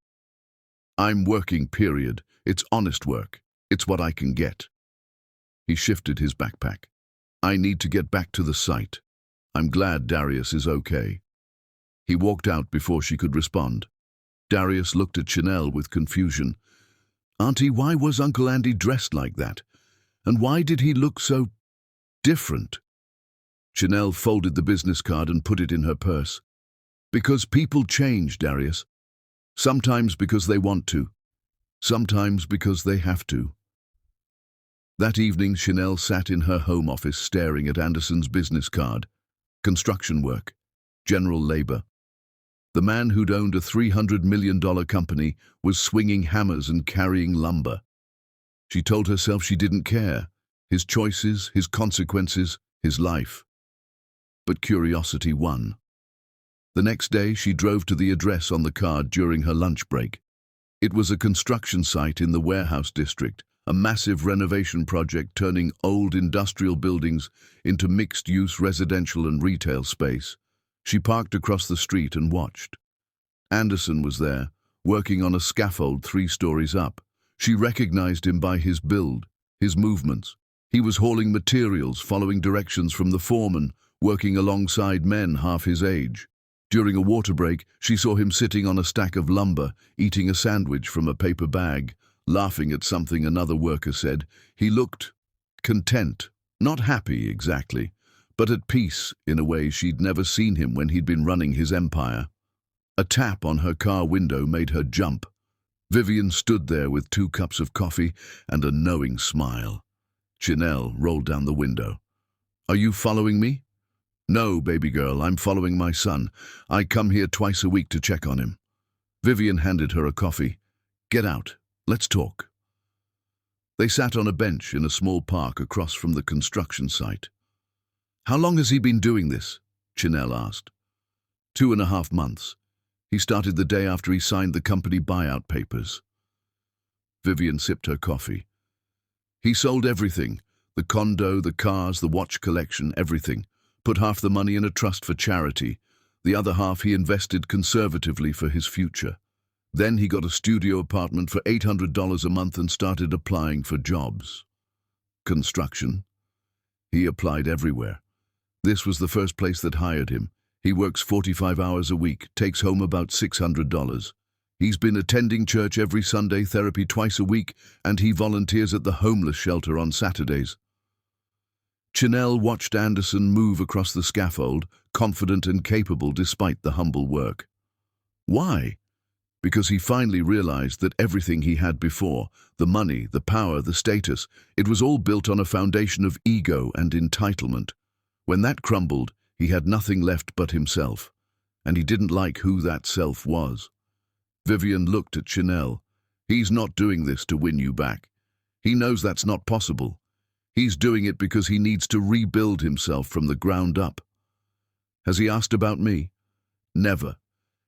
I'm working, period. It's honest work. It's what I can get. He shifted his backpack. I need to get back to the site. I'm glad Darius is okay. He walked out before she could respond. Darius looked at Chanel with confusion. Auntie, why was Uncle Andy dressed like that? And why did he look so different? Chanel folded the business card and put it in her purse. Because people change, Darius. Sometimes because they want to. Sometimes because they have to. That evening, Chanel sat in her home office staring at Anderson's business card. Construction work. General Labor. The man who'd owned a $300 million company was swinging hammers and carrying lumber. She told herself she didn't care. His choices, his consequences, his life. But curiosity won. The next day, she drove to the address on the card during her lunch break. It was a construction site in the warehouse district, a massive renovation project turning old industrial buildings into mixed-use residential and retail space. She parked across the street and watched. Anderson was there, working on a scaffold 3 stories up. She recognized him by his build, his movements. He was hauling materials, following directions from the foreman, working alongside men half his age. During a water break, she saw him sitting on a stack of lumber, eating a sandwich from a paper bag, laughing at something another worker said. He looked content, not happy exactly, but at peace in a way she'd never seen him when he'd been running his empire. A tap on her car window made her jump. Vivian stood there with 2 cups of coffee and a knowing smile. Chanel rolled down the window. Are you following me? No, baby girl, I'm following my son. I come here twice a week to check on him. Vivian handed her a coffee. Get out. Let's talk. They sat on a bench in a small park across from the construction site. How long has he been doing this? Chanel asked. 2.5 months. He started the day after he signed the company buyout papers. Vivian sipped her coffee. He sold everything. The condo, the cars, the watch collection, everything. Put half the money in a trust for charity. The other half he invested conservatively for his future. Then he got a studio apartment for $800 a month and started applying for jobs. Construction. He applied everywhere. This was the first place that hired him. He works 45 hours a week, takes home about $600. He's been attending church every Sunday, therapy twice a week, and he volunteers at the homeless shelter on Saturdays. Chanel watched Anderson move across the scaffold, confident and capable despite the humble work. Why? Because he finally realized that everything he had before, the money, the power, the status, it was all built on a foundation of ego and entitlement. When that crumbled, he had nothing left but himself, and he didn't like who that self was. Vivian looked at Chanel. He's not doing this to win you back. He knows that's not possible. He's doing it because he needs to rebuild himself from the ground up. Has he asked about me? Never.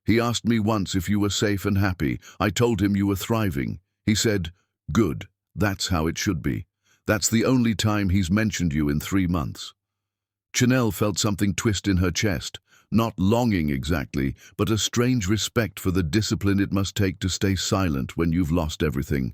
He asked me once if you were safe and happy. I told him you were thriving. He said, good, that's how it should be. That's the only time he's mentioned you in 3 months. Chanel felt something twist in her chest, not longing exactly, but a strange respect for the discipline it must take to stay silent when you've lost everything.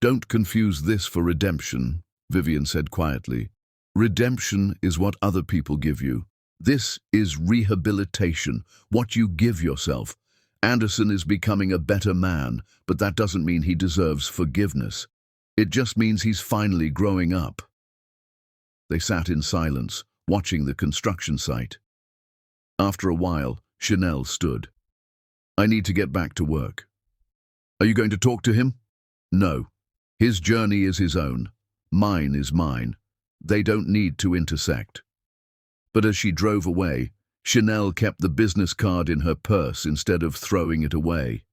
Don't confuse this for redemption, Vivian said quietly. Redemption is what other people give you. This is rehabilitation, what you give yourself. Anderson is becoming a better man, but that doesn't mean he deserves forgiveness. It just means he's finally growing up. They sat in silence, watching the construction site. After a while, Chanel stood. I need to get back to work. Are you going to talk to him? No. His journey is his own. Mine is mine. They don't need to intersect. But as she drove away, Chanel kept the business card in her purse instead of throwing it away,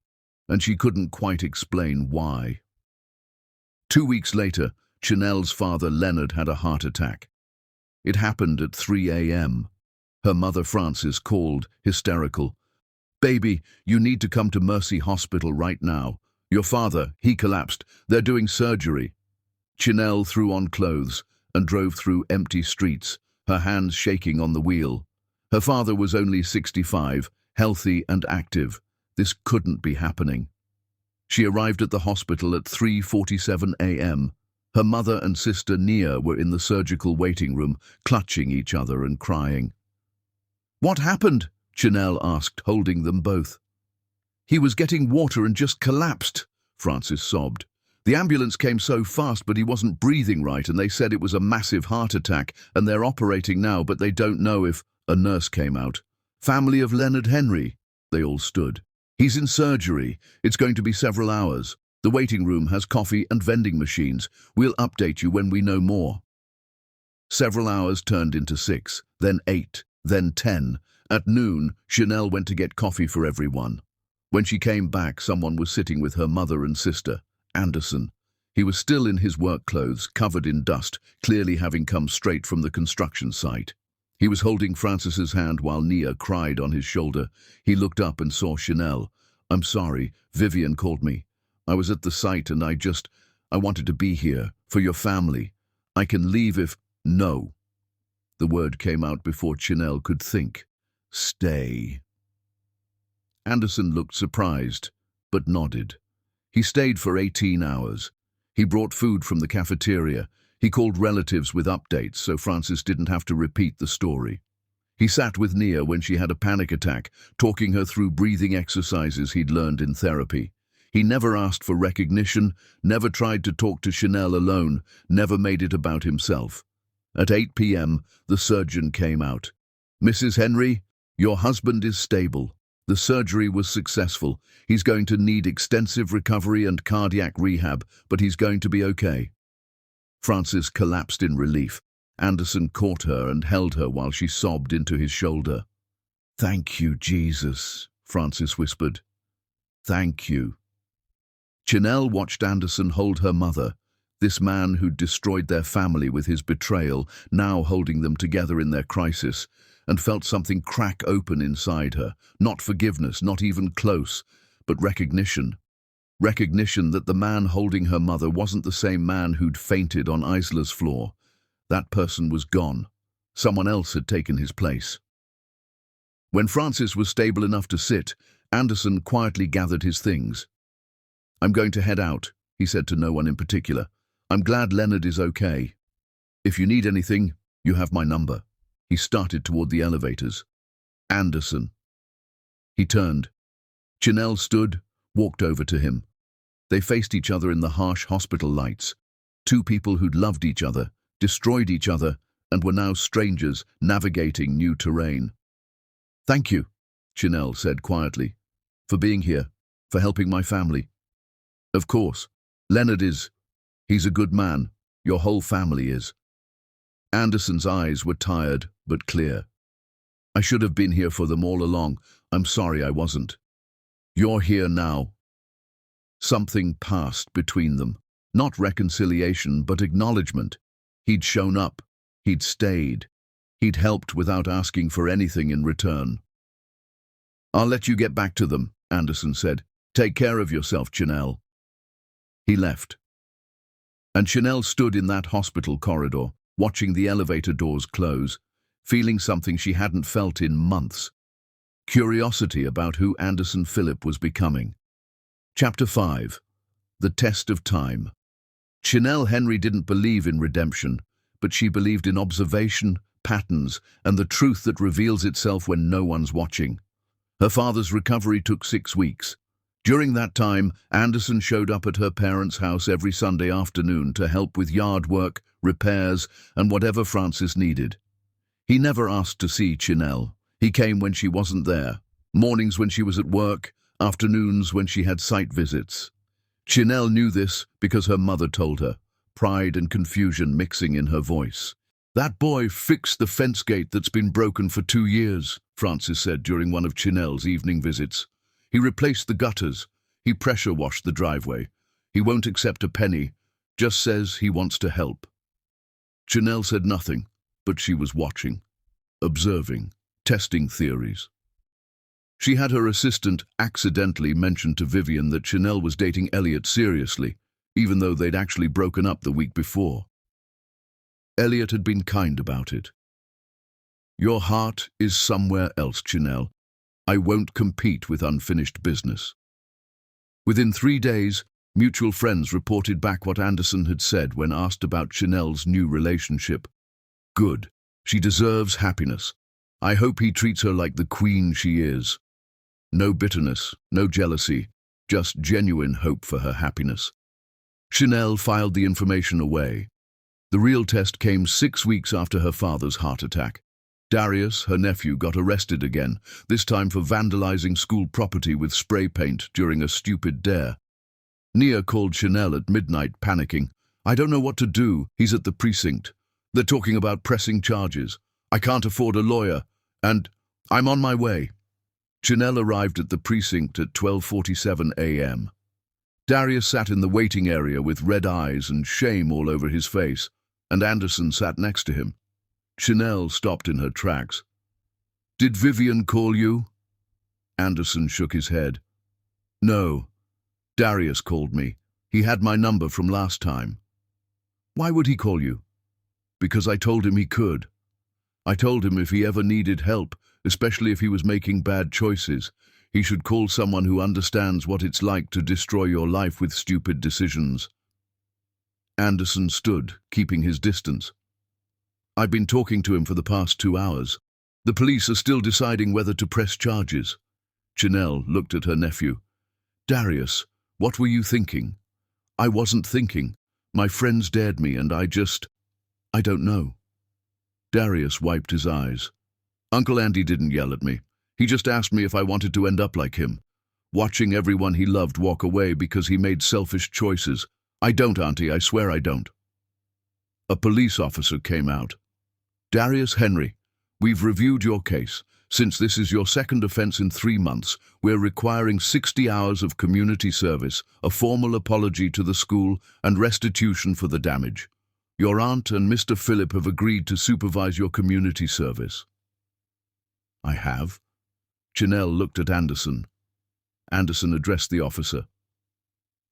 and she couldn't quite explain why. 2 weeks later, Chanel's father Leonard had a heart attack. It happened at 3 a.m. Her mother Frances called, hysterical. "Baby, you need to come to Mercy Hospital right now. Your father, he collapsed. They're doing surgery." Chanel threw on clothes and drove through empty streets, her hands shaking on the wheel. Her father was only 65, healthy and active. This couldn't be happening. She arrived at the hospital at 3:47 a.m. Her mother and sister Nia were in the surgical waiting room, clutching each other and crying. "What happened?" Chanel asked, holding them both. "He was getting water and just collapsed," Frances sobbed. "The ambulance came so fast, but he wasn't breathing right, and they said it was a massive heart attack, and they're operating now, but they don't know if—" A nurse came out. "Family of Leonard Henry." They all stood. "He's in surgery. It's going to be several hours. The waiting room has coffee and vending machines. We'll update you when we know more." Several hours turned into 6, then 8, then 10. At noon, Chanel went to get coffee for everyone. When she came back, someone was sitting with her mother and sister, Anderson. He was still in his work clothes, covered in dust, clearly having come straight from the construction site. He was holding Frances's hand while Nia cried on his shoulder. He looked up and saw Chanel. "I'm sorry, Vivian called me. I was at the site and I wanted to be here, for your family. I can leave if—" "No." The word came out before Chanel could think. "Stay." Anderson looked surprised, but nodded. He stayed for 18 hours. He brought food from the cafeteria. He called relatives with updates so Frances didn't have to repeat the story. He sat with Nia when she had a panic attack, talking her through breathing exercises he'd learned in therapy. He never asked for recognition, never tried to talk to Chanel alone, never made it about himself. At 8 p.m., the surgeon came out. "Mrs. Henry, your husband is stable. The surgery was successful. He's going to need extensive recovery and cardiac rehab, but he's going to be okay." Frances collapsed in relief. Anderson caught her and held her while she sobbed into his shoulder. "Thank you, Jesus," Frances whispered. "Thank you." Chanel watched Anderson hold her mother, this man who'd destroyed their family with his betrayal, now holding them together in their crisis, and felt something crack open inside her. Not forgiveness, not even close, but recognition. Recognition that the man holding her mother wasn't the same man who'd fainted on Isla's floor. That person was gone. Someone else had taken his place. When Frances was stable enough to sit, Anderson quietly gathered his things. "I'm going to head out," he said to no one in particular. "I'm glad Leonard is okay. If you need anything, you have my number." He started toward the elevators. "Anderson." He turned. Chanel stood, walked over to him. They faced each other in the harsh hospital lights. Two people who'd loved each other, destroyed each other, and were now strangers navigating new terrain. "Thank you," Chanel said quietly, "for being here, for helping my family." "Of course. Leonard he's a good man. Your whole family is." Anderson's eyes were tired but clear. "I should have been here for them all along. I'm sorry I wasn't. You're here now." Something passed between them. Not reconciliation, but acknowledgement. He'd shown up. He'd stayed. He'd helped without asking for anything in return. "I'll let you get back to them," Anderson said. "Take care of yourself, Chanel." He left. And Chanel stood in that hospital corridor, watching the elevator doors close, feeling something she hadn't felt in months. Curiosity about who Anderson Phillip was becoming. Chapter 5. The Test of Time. Chanel Henry didn't believe in redemption, but she believed in observation, patterns, and the truth that reveals itself when no one's watching. Her father's recovery took 6 weeks. During that time, Anderson showed up at her parents' house every Sunday afternoon to help with yard work, repairs, and whatever Frances needed. He never asked to see Chanel. He came when she wasn't there, mornings when she was at work, afternoons when she had site visits. Chanel knew this because her mother told her, pride and confusion mixing in her voice. "That boy fixed the fence gate that's been broken for 2 years, Frances said during one of Chanel's evening visits. "He replaced the gutters. He pressure washed the driveway. He won't accept a penny. Just says he wants to help. Chanel said nothing, but she was watching, observing, testing theories. She had her assistant accidentally mention to Vivian that Chanel was dating Elliot seriously, even though they'd actually broken up the week before. Elliot had been kind about it. Your heart is somewhere else, Chanel. I won't compete with unfinished business. Within 3 days, mutual friends reported back what Anderson had said when asked about Chanel's new relationship. Good. She deserves happiness. I hope he treats her like the queen she is. No bitterness, no jealousy, just genuine hope for her happiness. Chanel filed the information away. The real test came 6 weeks after her father's heart attack. Darius, her nephew, got arrested again, this time for vandalizing school property with spray paint during a stupid dare. Nia called Chanel at midnight, panicking. I don't know what to do. He's at the precinct. They're talking about pressing charges. I can't afford a lawyer, and I'm on my way. Chanel arrived at the precinct at 12:47 a.m. Darius sat in the waiting area with red eyes and shame all over his face, and Anderson sat next to him. Chanel stopped in her tracks. Did Vivian call you? Anderson shook his head. No. Darius called me. He had my number from last time. Why would he call you? Because I told him he could. I told him if he ever needed help, especially if he was making bad choices, he should call someone who understands what it's like to destroy your life with stupid decisions. Anderson stood, keeping his distance. I've been talking to him for the past 2 hours. The police are still deciding whether to press charges. Chanel looked at her nephew. Darius, what were you thinking? I wasn't thinking. My friends dared me and I don't know. Darius wiped his eyes. Uncle Andy didn't yell at me. He just asked me if I wanted to end up like him, watching everyone he loved walk away because he made selfish choices. I don't, Auntie, I swear I don't. A police officer came out. Darius Henry, we've reviewed your case. Since this is your second offense in 3 months, we're requiring 60 hours of community service, a formal apology to the school, and restitution for the damage. Your aunt and Mr. Phillip have agreed to supervise your community service. I have. Chanel looked at Anderson. Anderson addressed the officer.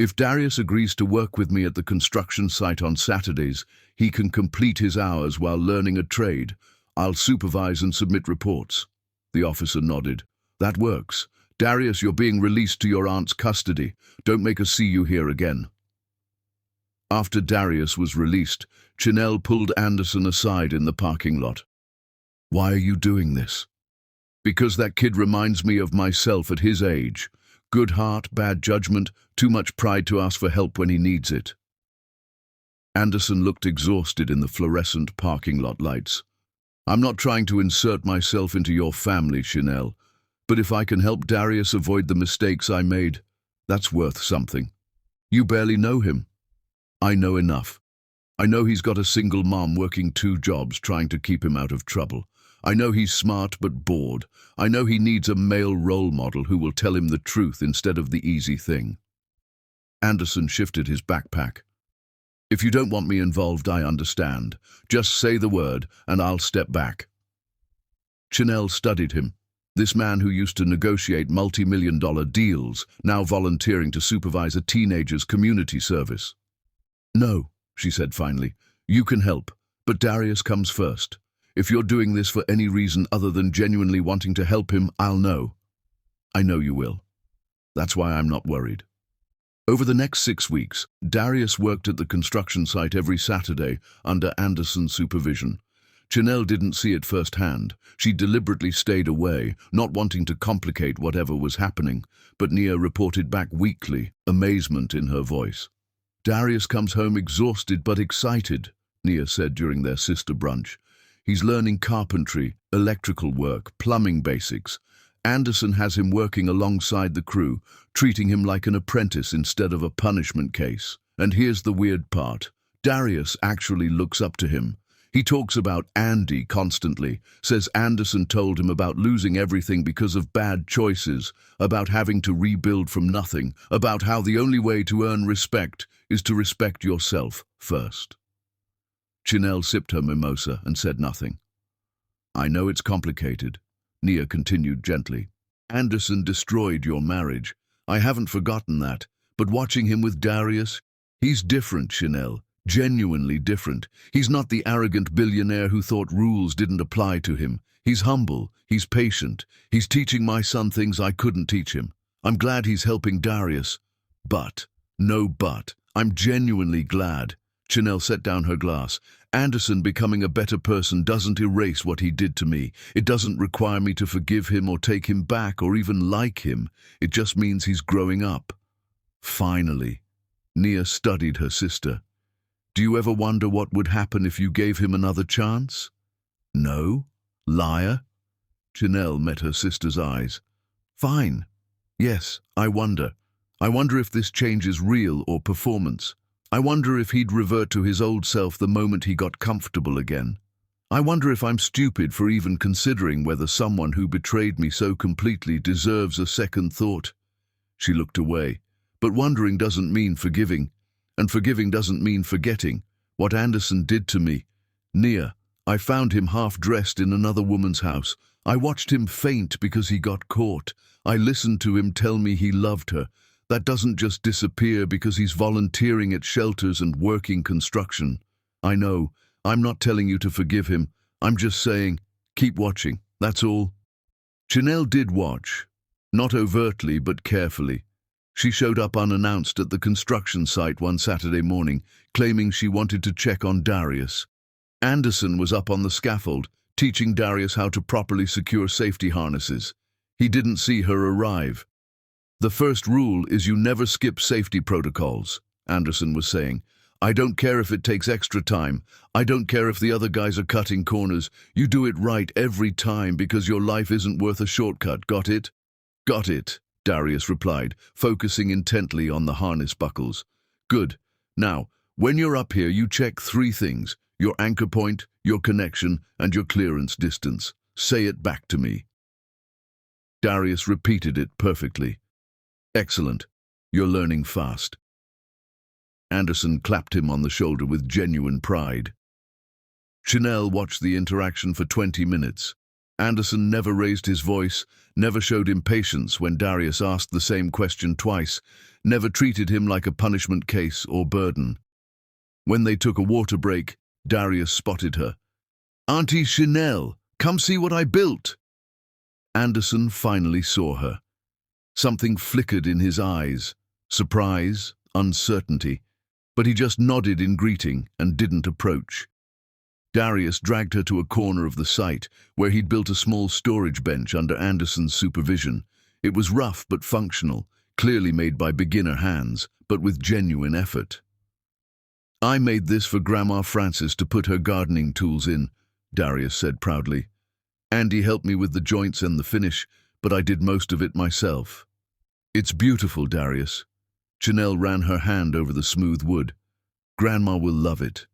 If Darius agrees to work with me at the construction site on Saturdays, he can complete his hours while learning a trade. I'll supervise and submit reports. The officer nodded. That works. Darius, you're being released to your aunt's custody. Don't make us see you here again. After Darius was released, Chanel pulled Anderson aside in the parking lot. Why are you doing this? Because that kid reminds me of myself at his age. Good heart, bad judgment, too much pride to ask for help when he needs it. Anderson looked exhausted in the fluorescent parking lot lights. I'm not trying to insert myself into your family, Chanel, but if I can help Darius avoid the mistakes I made, that's worth something. You barely know him. I know enough. I know he's got a single mom working 2 jobs trying to keep him out of trouble. I know he's smart but bored. I know he needs a male role model who will tell him the truth instead of the easy thing. Anderson shifted his backpack. If you don't want me involved, I understand. Just say the word and I'll step back. Chanel studied him. This man who used to negotiate multi-million-dollar deals, now volunteering to supervise a teenager's community service. No, she said finally. You can help, but Darius comes first. If you're doing this for any reason other than genuinely wanting to help him, I'll know. I know you will. That's why I'm not worried. Over the next 6 weeks, Darius worked at the construction site every Saturday under Anderson's supervision. Chanel didn't see it firsthand. She deliberately stayed away, not wanting to complicate whatever was happening, but Nia reported back weekly, amazement in her voice. Darius comes home exhausted but excited, Nia said during their sister brunch. He's learning carpentry, electrical work, plumbing basics. Anderson has him working alongside the crew, treating him like an apprentice instead of a punishment case. And here's the weird part. Darius actually looks up to him. He talks about Andy constantly, says Anderson told him about losing everything because of bad choices, about having to rebuild from nothing, about how the only way to earn respect is to respect yourself first. Chanel sipped her mimosa and said nothing. I know it's complicated, Nia continued gently. Anderson destroyed your marriage. I haven't forgotten that. But watching him with Darius, he's different, Chanel. Genuinely different. He's not the arrogant billionaire who thought rules didn't apply to him. He's humble. He's patient. He's teaching my son things I couldn't teach him. I'm glad he's helping Darius. But, no but, I'm genuinely glad. Chanel set down her glass. Anderson becoming a better person doesn't erase what he did to me. It doesn't require me to forgive him or take him back or even like him. It just means he's growing up. Finally. Nia studied her sister. Do you ever wonder what would happen if you gave him another chance? No? Liar? Chanel met her sister's eyes. Fine. Yes, I wonder. I wonder if this change is real or performance. I wonder if he'd revert to his old self the moment he got comfortable again. I wonder if I'm stupid for even considering whether someone who betrayed me so completely deserves a second thought. She looked away. But wondering doesn't mean forgiving. And forgiving doesn't mean forgetting. What Anderson did to me. Nia, I found him half-dressed in another woman's house. I watched him faint because he got caught. I listened to him tell me he loved her. That doesn't just disappear because he's volunteering at shelters and working construction. I know, I'm not telling you to forgive him. I'm just saying, keep watching, that's all. Chanel did watch. Not overtly, but carefully. She showed up unannounced at the construction site one Saturday morning, claiming she wanted to check on Darius. Anderson was up on the scaffold, teaching Darius how to properly secure safety harnesses. He didn't see her arrive. The first rule is you never skip safety protocols, Anderson was saying. I don't care if it takes extra time. I don't care if the other guys are cutting corners. You do it right every time because your life isn't worth a shortcut, got it? Got it, Darius replied, focusing intently on the harness buckles. Good. Now, when you're up here, you check 3 things. Your anchor point, your connection, and your clearance distance. Say it back to me. Darius repeated it perfectly. Excellent. You're learning fast. Anderson clapped him on the shoulder with genuine pride. Chanel watched the interaction for 20 minutes. Anderson never raised his voice, never showed impatience when Darius asked the same question twice, never treated him like a punishment case or burden. When they took a water break, Darius spotted her. Auntie Chanel, come see what I built. Anderson finally saw her. Something flickered in his eyes, surprise, uncertainty, but he just nodded in greeting and didn't approach. Darius dragged her to a corner of the site where he'd built a small storage bench under Anderson's supervision. It was rough but functional, clearly made by beginner hands, but with genuine effort. I made this for Grandma Frances to put her gardening tools in, Darius said proudly. Andy helped me with the joints and the finish, but I did most of it myself. It's beautiful, Darius. Chanel ran her hand over the smooth wood. Grandma will love it.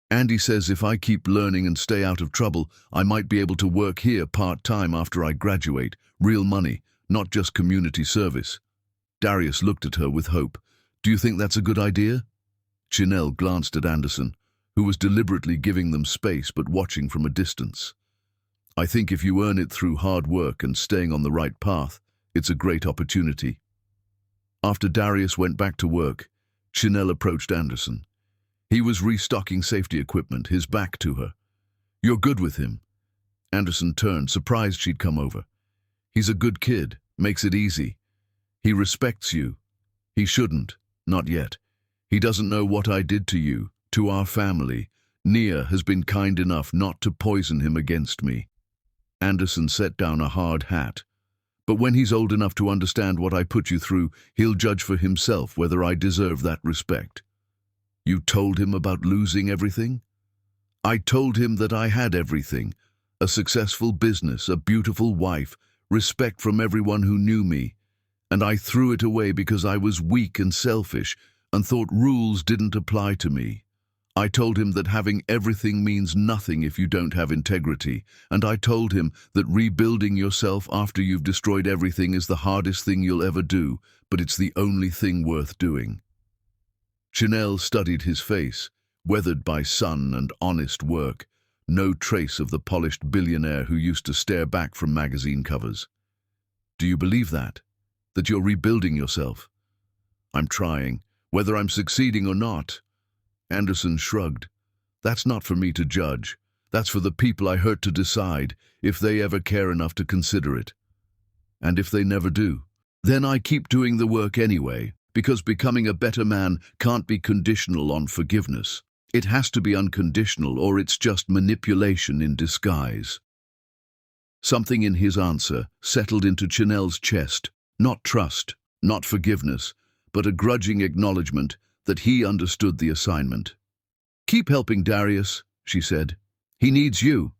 Andy says if I keep learning and stay out of trouble, I might be able to work here part-time after I graduate. Real money, not just community service. Darius looked at her with hope. Do you think that's a good idea? Chanel glanced at Anderson, who was deliberately giving them space but watching from a distance. I think if you earn it through hard work and staying on the right path, it's a great opportunity. After Darius went back to work, Chanel approached Anderson. He was restocking safety equipment, his back to her. You're good with him. Anderson turned, surprised she'd come over. He's a good kid, makes it easy. He respects you. He shouldn't, not yet. He doesn't know what I did to you, to our family. Nia has been kind enough not to poison him against me. Anderson set down a hard hat. But when he's old enough to understand what I put you through, he'll judge for himself whether I deserve that respect. You told him about losing everything? I told him that I had everything. A successful business, a beautiful wife, respect from everyone who knew me. And I threw it away because I was weak and selfish and thought rules didn't apply to me. I told him that having everything means nothing if you don't have integrity, and I told him that rebuilding yourself after you've destroyed everything is the hardest thing you'll ever do, but it's the only thing worth doing. Chanel studied his face, weathered by sun and honest work, no trace of the polished billionaire who used to stare back from magazine covers. Do you believe that? That you're rebuilding yourself? I'm trying, whether I'm succeeding or not. Anderson shrugged. That's not for me to judge. That's for the people I hurt to decide, if they ever care enough to consider it. And if they never do, then I keep doing the work anyway, because becoming a better man can't be conditional on forgiveness. It has to be unconditional, or it's just manipulation in disguise. Something in his answer settled into Chanel's chest, not trust, not forgiveness, but a grudging acknowledgement that he understood the assignment. Keep helping Darius, she said. He needs you.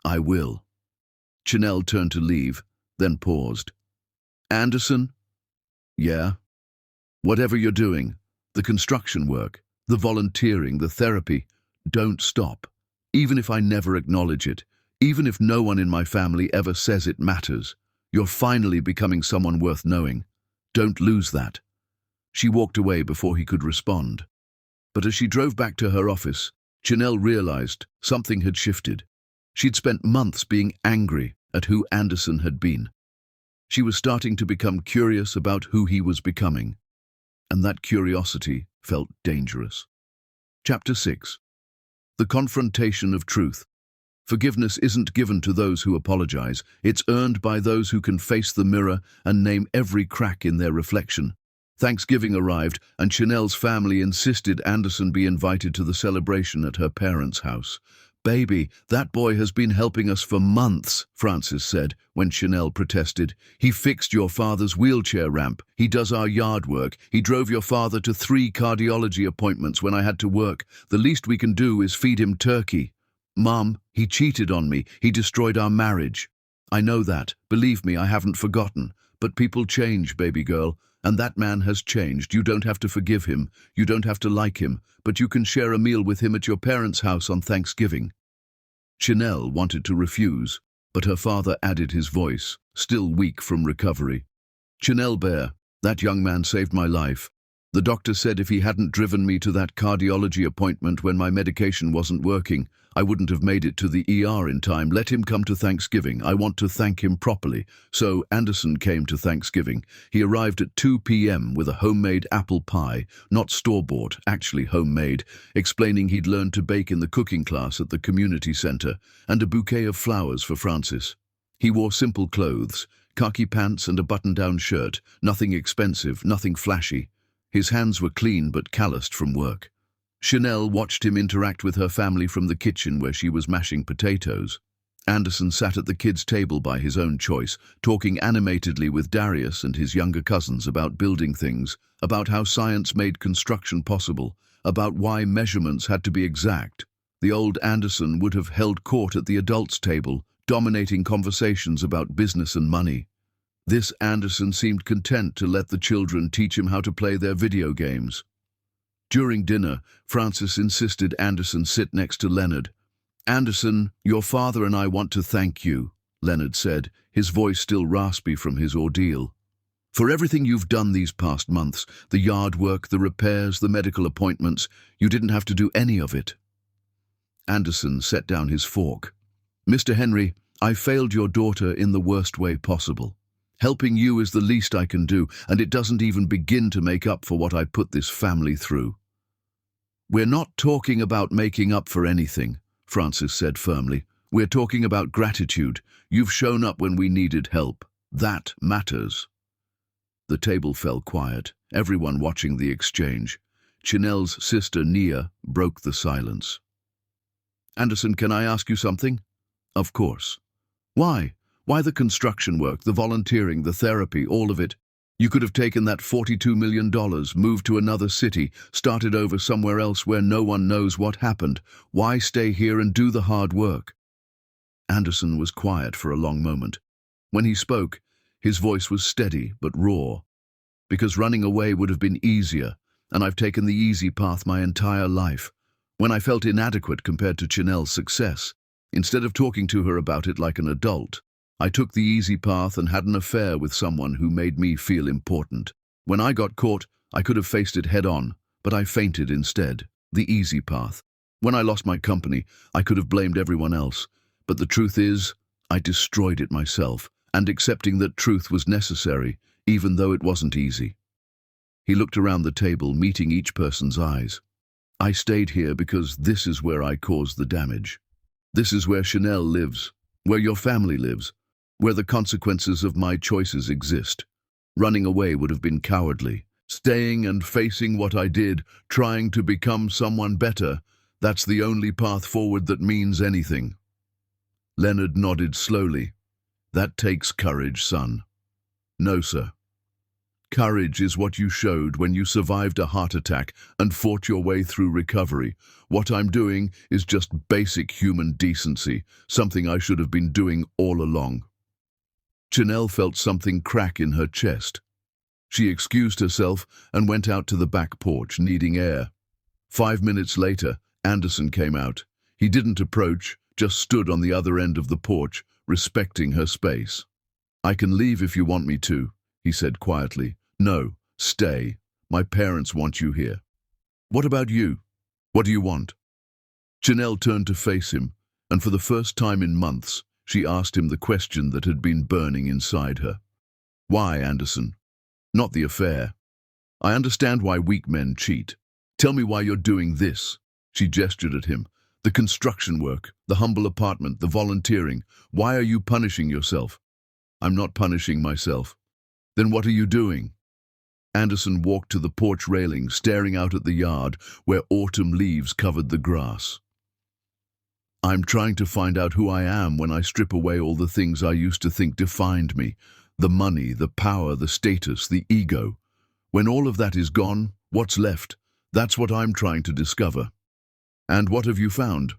I will. Chanel turned to leave, then paused. Anderson? Yeah? Whatever you're doing, the construction work, the volunteering, the therapy, don't stop. Even if I never acknowledge it, even if no one in my family ever says it matters, you're finally becoming someone worth knowing. Don't lose that. She walked away before he could respond. But as she drove back to her office, Chanel realized something had shifted. She'd spent months being angry at who Anderson had been. She was starting to become curious about who he was becoming, and that curiosity felt dangerous. Chapter 6. The confrontation of truth. Forgiveness isn't given to those who apologize. It's earned by those who can face the mirror and name every crack in their reflection. Thanksgiving arrived, and Chanel's family insisted Anderson be invited to the celebration at her parents' house. Baby, that boy has been helping us for months, Francis said, when Chanel protested. He fixed your father's wheelchair ramp. He does our yard work. He drove your father to 3 cardiology appointments when I had to work. The least we can do is feed him turkey. Mom, he cheated on me. He destroyed our marriage. I know that. Believe me, I haven't forgotten. But people change, baby girl. And that man has changed. You don't have to forgive him. You don't have to like him. But you can share a meal with him at your parents' house on Thanksgiving. Chanel wanted to refuse, but her father added his voice, still weak from recovery. Chanel Bear, that young man saved my life. The doctor said if he hadn't driven me to that cardiology appointment when my medication wasn't working, I wouldn't have made it to the ER in time. Let him come to Thanksgiving. I want to thank him properly. So Anderson came to Thanksgiving. He arrived at 2 p.m. with a homemade apple pie, not store-bought, actually homemade, explaining he'd learned to bake in the cooking class at the community center, and a bouquet of flowers for Francis. He wore simple clothes, khaki pants and a button-down shirt, nothing expensive, nothing flashy. His hands were clean but calloused from work. Chanel watched him interact with her family from the kitchen where she was mashing potatoes. Anderson sat at the kids' table by his own choice, talking animatedly with Darius and his younger cousins about building things, about how science made construction possible, about why measurements had to be exact. The old Anderson would have held court at the adults' table, dominating conversations about business and money. This Anderson seemed content to let the children teach him how to play their video games. During dinner, Francis insisted Anderson sit next to Leonard. Anderson, your father and I want to thank you, Leonard said, his voice still raspy from his ordeal. For everything you've done these past months, the yard work, the repairs, the medical appointments, you didn't have to do any of it. Anderson set down his fork. Mr. Henry, I failed your daughter in the worst way possible. Helping you is the least I can do, and it doesn't even begin to make up for what I put this family through. We're not talking about making up for anything, Francis said firmly. We're talking about gratitude. You've shown up when we needed help. That matters. The table fell quiet, everyone watching the exchange. Chanel's sister Nia broke the silence. Anderson, can I ask you something? Of course. Why? Why the construction work, the volunteering, the therapy, all of it? You could have taken that $42 million, moved to another city, started over somewhere else where no one knows what happened. Why stay here and do the hard work? Anderson was quiet for a long moment. When he spoke, his voice was steady but raw. Because running away would have been easier, and I've taken the easy path my entire life. when I felt inadequate compared to Chanel's success. Instead of talking to her about it like an adult, I took the easy path and had an affair with someone who made me feel important. When I got caught, I could have faced it head on, but I fainted instead. The easy path. When I lost my company, I could have blamed everyone else, but the truth is, I destroyed it myself, and accepting that truth was necessary, even though it wasn't easy. He looked around the table, meeting each person's eyes. I stayed here because this is where I caused the damage. This is where Chanel lives, where your family lives, where the consequences of my choices exist. Running away would have been cowardly. Staying and facing what I did, trying to become someone better, that's the only path forward that means anything. Leonard nodded slowly. That takes courage, son. No, sir. Courage is what you showed when you survived a heart attack and fought your way through recovery. What I'm doing is just basic human decency, something I should have been doing all along. Chanel felt something crack in her chest. She excused herself and went out to the back porch, needing air. 5 minutes later, Anderson came out. He didn't approach, just stood on the other end of the porch, respecting her space. "I can leave if you want me to," he said quietly. "No, stay. My parents want you here." "What about you? What do you want?" Chanel turned to face him, and for the first time in months, she asked him the question that had been burning inside her. "Why, Anderson? Not the affair. I understand why weak men cheat. Tell me why you're doing this." She gestured at him. "The construction work, the humble apartment, the volunteering. Why are you punishing yourself?" "I'm not punishing myself." "Then what are you doing?" Anderson walked to the porch railing, staring out at the yard where autumn leaves covered the grass. "I'm trying to find out who I am when I strip away all the things I used to think defined me. The money, the power, the status, the ego. When all of that is gone, what's left? That's what I'm trying to discover." "And what have you found?"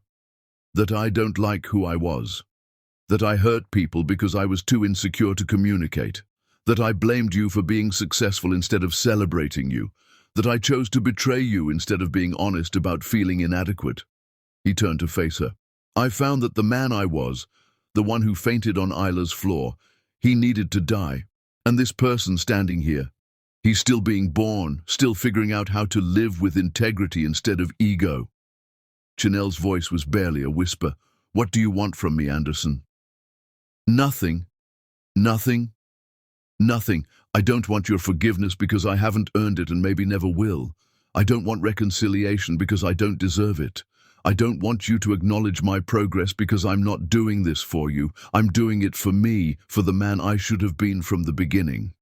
"That I don't like who I was. That I hurt people because I was too insecure to communicate. That I blamed you for being successful instead of celebrating you. That I chose to betray you instead of being honest about feeling inadequate." He turned to face her. "I found that the man I was, the one who fainted on Isla's floor, he needed to die. And this person standing here, he's still being born, still figuring out how to live with integrity instead of ego." Chanel's voice was barely a whisper. "What do you want from me, Anderson?" "Nothing. Nothing. Nothing. I don't want your forgiveness because I haven't earned it and maybe never will. I don't want reconciliation because I don't deserve it. I don't want you to acknowledge my progress because I'm not doing this for you. I'm doing it for me, for the man I should have been from the beginning."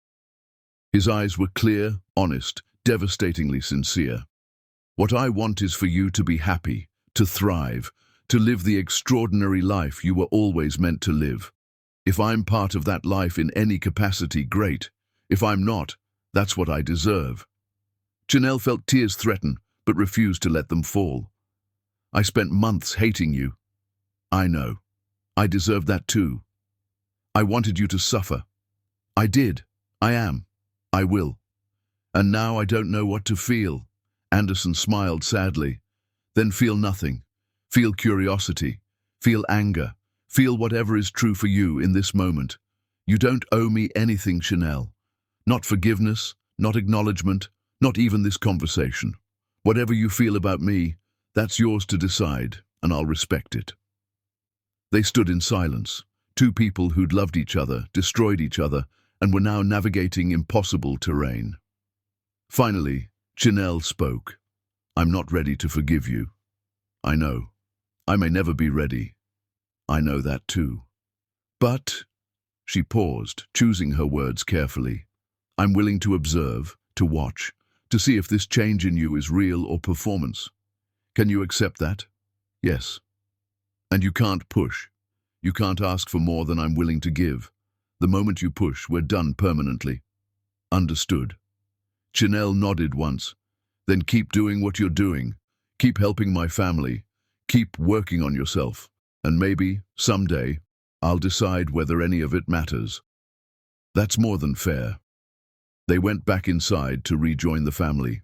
His eyes were clear, honest, devastatingly sincere. "What I want is for you to be happy, to thrive, to live the extraordinary life you were always meant to live. If I'm part of that life in any capacity, great. If I'm not, that's what I deserve." Chanel felt tears threaten, but refused to let them fall. "I spent months hating you. I know. I deserve that too. I wanted you to suffer. I did. I am. I will. And now I don't know what to feel." Anderson smiled sadly. "Then feel nothing. Feel curiosity. Feel anger. Feel whatever is true for you in this moment. You don't owe me anything, Chanel. Not forgiveness, not acknowledgement, not even this conversation. Whatever you feel about me, that's yours to decide, and I'll respect it." They stood in silence, two people who'd loved each other, destroyed each other, and were now navigating impossible terrain. Finally, Chanel spoke. "I'm not ready to forgive you. I know. I may never be ready. I know that too. But," she paused, choosing her words carefully, "I'm willing to observe, to watch, to see if this change in you is real or performance. Can you accept that?" "Yes." "And you can't push. You can't ask for more than I'm willing to give. The moment you push, we're done permanently." "Understood." Chanel nodded once. "Then keep doing what you're doing. Keep helping my family. Keep working on yourself. And maybe, someday, I'll decide whether any of it matters." "That's more than fair." They went back inside to rejoin the family.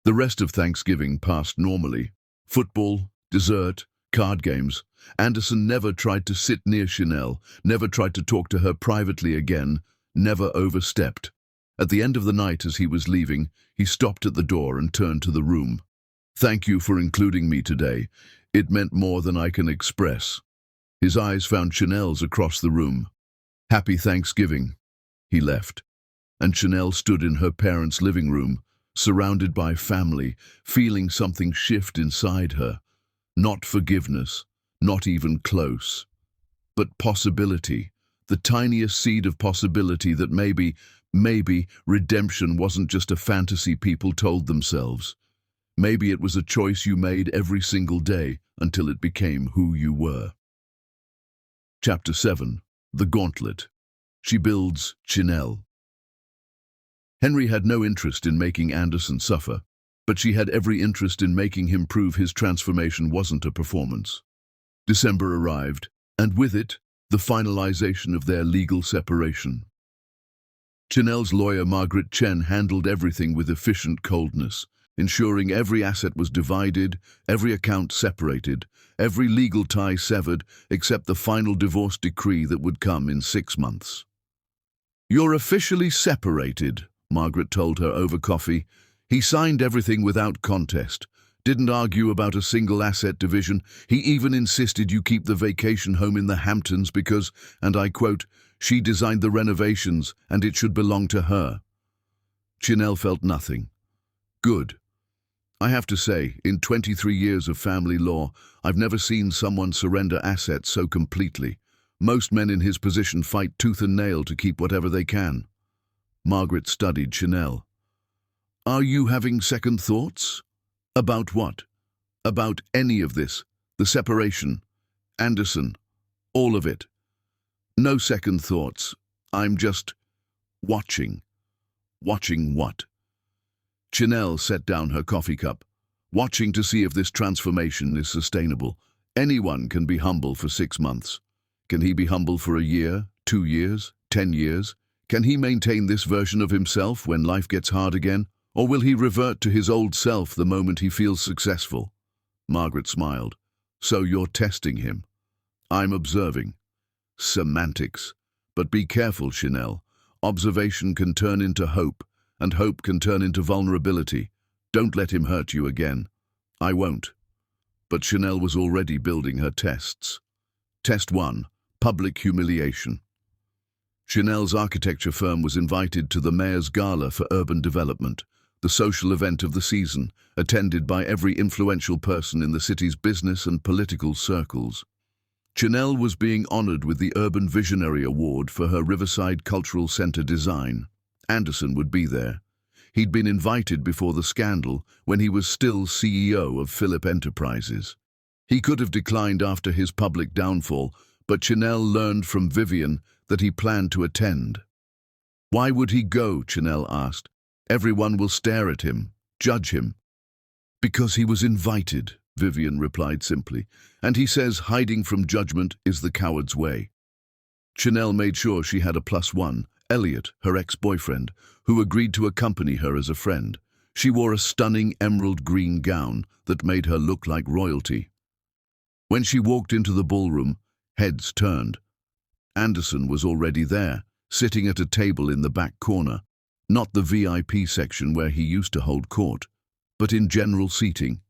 The rest of Thanksgiving passed normally. Football, dessert, card games. Anderson never tried to sit near Chanel, never tried to talk to her privately again, never overstepped. At the end of the night, as he was leaving, he stopped at the door and turned to the room. "Thank you for including me today. It meant more than I can express." His eyes found Chanel's across the room. "Happy Thanksgiving." He left, and Chanel stood in her parents' living room, surrounded by family, feeling something shift inside her. Not forgiveness, not even close, but possibility, the tiniest seed of possibility that maybe redemption wasn't just a fantasy people told themselves. Maybe it was a choice you made every single day until it became who you were. Chapter 7. The Gauntlet. She builds Chanel. Henry had no interest in making Anderson suffer, but she had every interest in making him prove his transformation wasn't a performance. December arrived, and with it, the finalization of their legal separation. Chanel's lawyer Margaret Chen handled everything with efficient coldness, ensuring every asset was divided, every account separated, every legal tie severed, except the final divorce decree that would come in 6 months. "You're officially separated," Margaret told her over coffee. "He signed everything without contest, didn't argue about a single asset division. He even insisted you keep the vacation home in the Hamptons because, and I quote, she designed the renovations and it should belong to her." Chanel felt nothing. Good. I have to say, in 23 years of family law, I've never seen someone surrender assets so completely. Most men in his position fight tooth and nail to keep whatever they can. Margaret studied Chanel. "Are you having second thoughts?" "About what?" "About any of this. The separation. Anderson. All of it." "No second thoughts. I'm just watching." "Watching what?" Chanel set down her coffee cup. "Watching to see if this transformation is sustainable. Anyone can be humble for 6 months. Can he be humble for a year, 2 years, 10 years? Can he maintain this version of himself when life gets hard again? Or will he revert to his old self the moment he feels successful?" Margaret smiled. "So you're testing him." "I'm observing." Semantics. But be careful, Chanel. Observation can turn into hope, and hope can turn into vulnerability. Don't let him hurt you again. "I won't." But Chanel was already building her tests. Test 1. Public humiliation. Chanel's architecture firm was invited to the Mayor's Gala for Urban Development, the social event of the season, attended by every influential person in the city's business and political circles. Chanel was being honored with the Urban Visionary Award for her Riverside Cultural Center design. Anderson would be there. He'd been invited before the scandal when he was still CEO of Philip Enterprises. He could have declined after his public downfall, but Chanel learned from Vivian that he planned to attend. "Why would he go?" Chanel asked. "Everyone will stare at him, judge him." "Because he was invited," Vivian replied simply, "and he says hiding from judgment is the coward's way." Chanel made sure she had a +1, Elliot, her ex-boyfriend, who agreed to accompany her as a friend. She wore a stunning emerald green gown that made her look like royalty. When she walked into the ballroom, heads turned. Anderson was already there, sitting at a table in the back corner, not the VIP section where he used to hold court, but in general seating.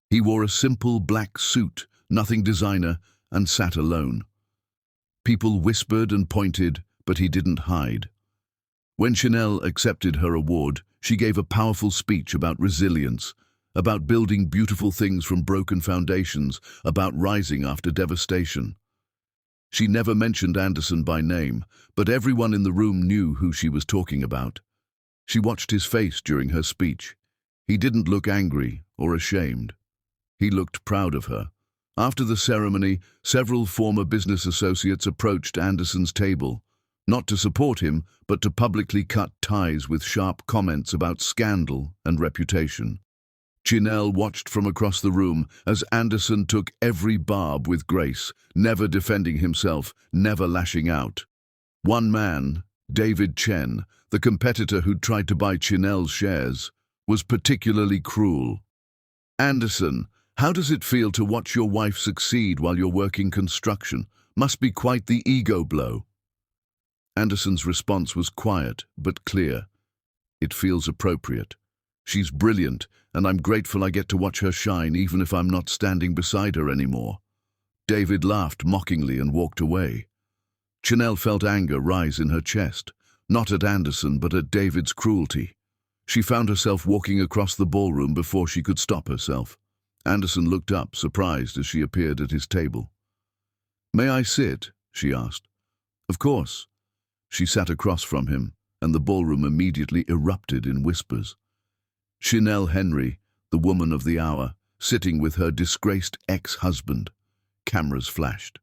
He wore a simple black suit, nothing designer, and sat alone. People whispered and pointed, but he didn't hide. When Chanel accepted her award, she gave a powerful speech about resilience, about building beautiful things from broken foundations, about rising after devastation. She never mentioned Anderson by name, but everyone in the room knew who she was talking about. She watched his face during her speech. He didn't look angry or ashamed. He looked proud of her. After the ceremony, several former business associates approached Anderson's table, not to support him, but to publicly cut ties with sharp comments about scandal and reputation. Chanel watched from across the room as Anderson took every barb with grace, never defending himself, never lashing out. One man, David Chen, the competitor who'd tried to buy Chanel's shares, was particularly cruel. "Anderson, How does it feel to watch your wife succeed while you're working construction? Must be quite the ego blow. Anderson's response was quiet but clear. It feels appropriate. She's brilliant, and I'm grateful I get to watch her shine even if I'm not standing beside her anymore. David laughed mockingly and walked away. Chanel felt anger rise in her chest, not at Anderson but at David's cruelty. She found herself walking across the ballroom before she could stop herself. Anderson looked up, surprised as she appeared at his table. "May I sit?" she asked. "Of course." She sat across from him, and the ballroom immediately erupted in whispers. Chanel Henry, the woman of the hour, sitting with her disgraced ex-husband. Cameras flashed.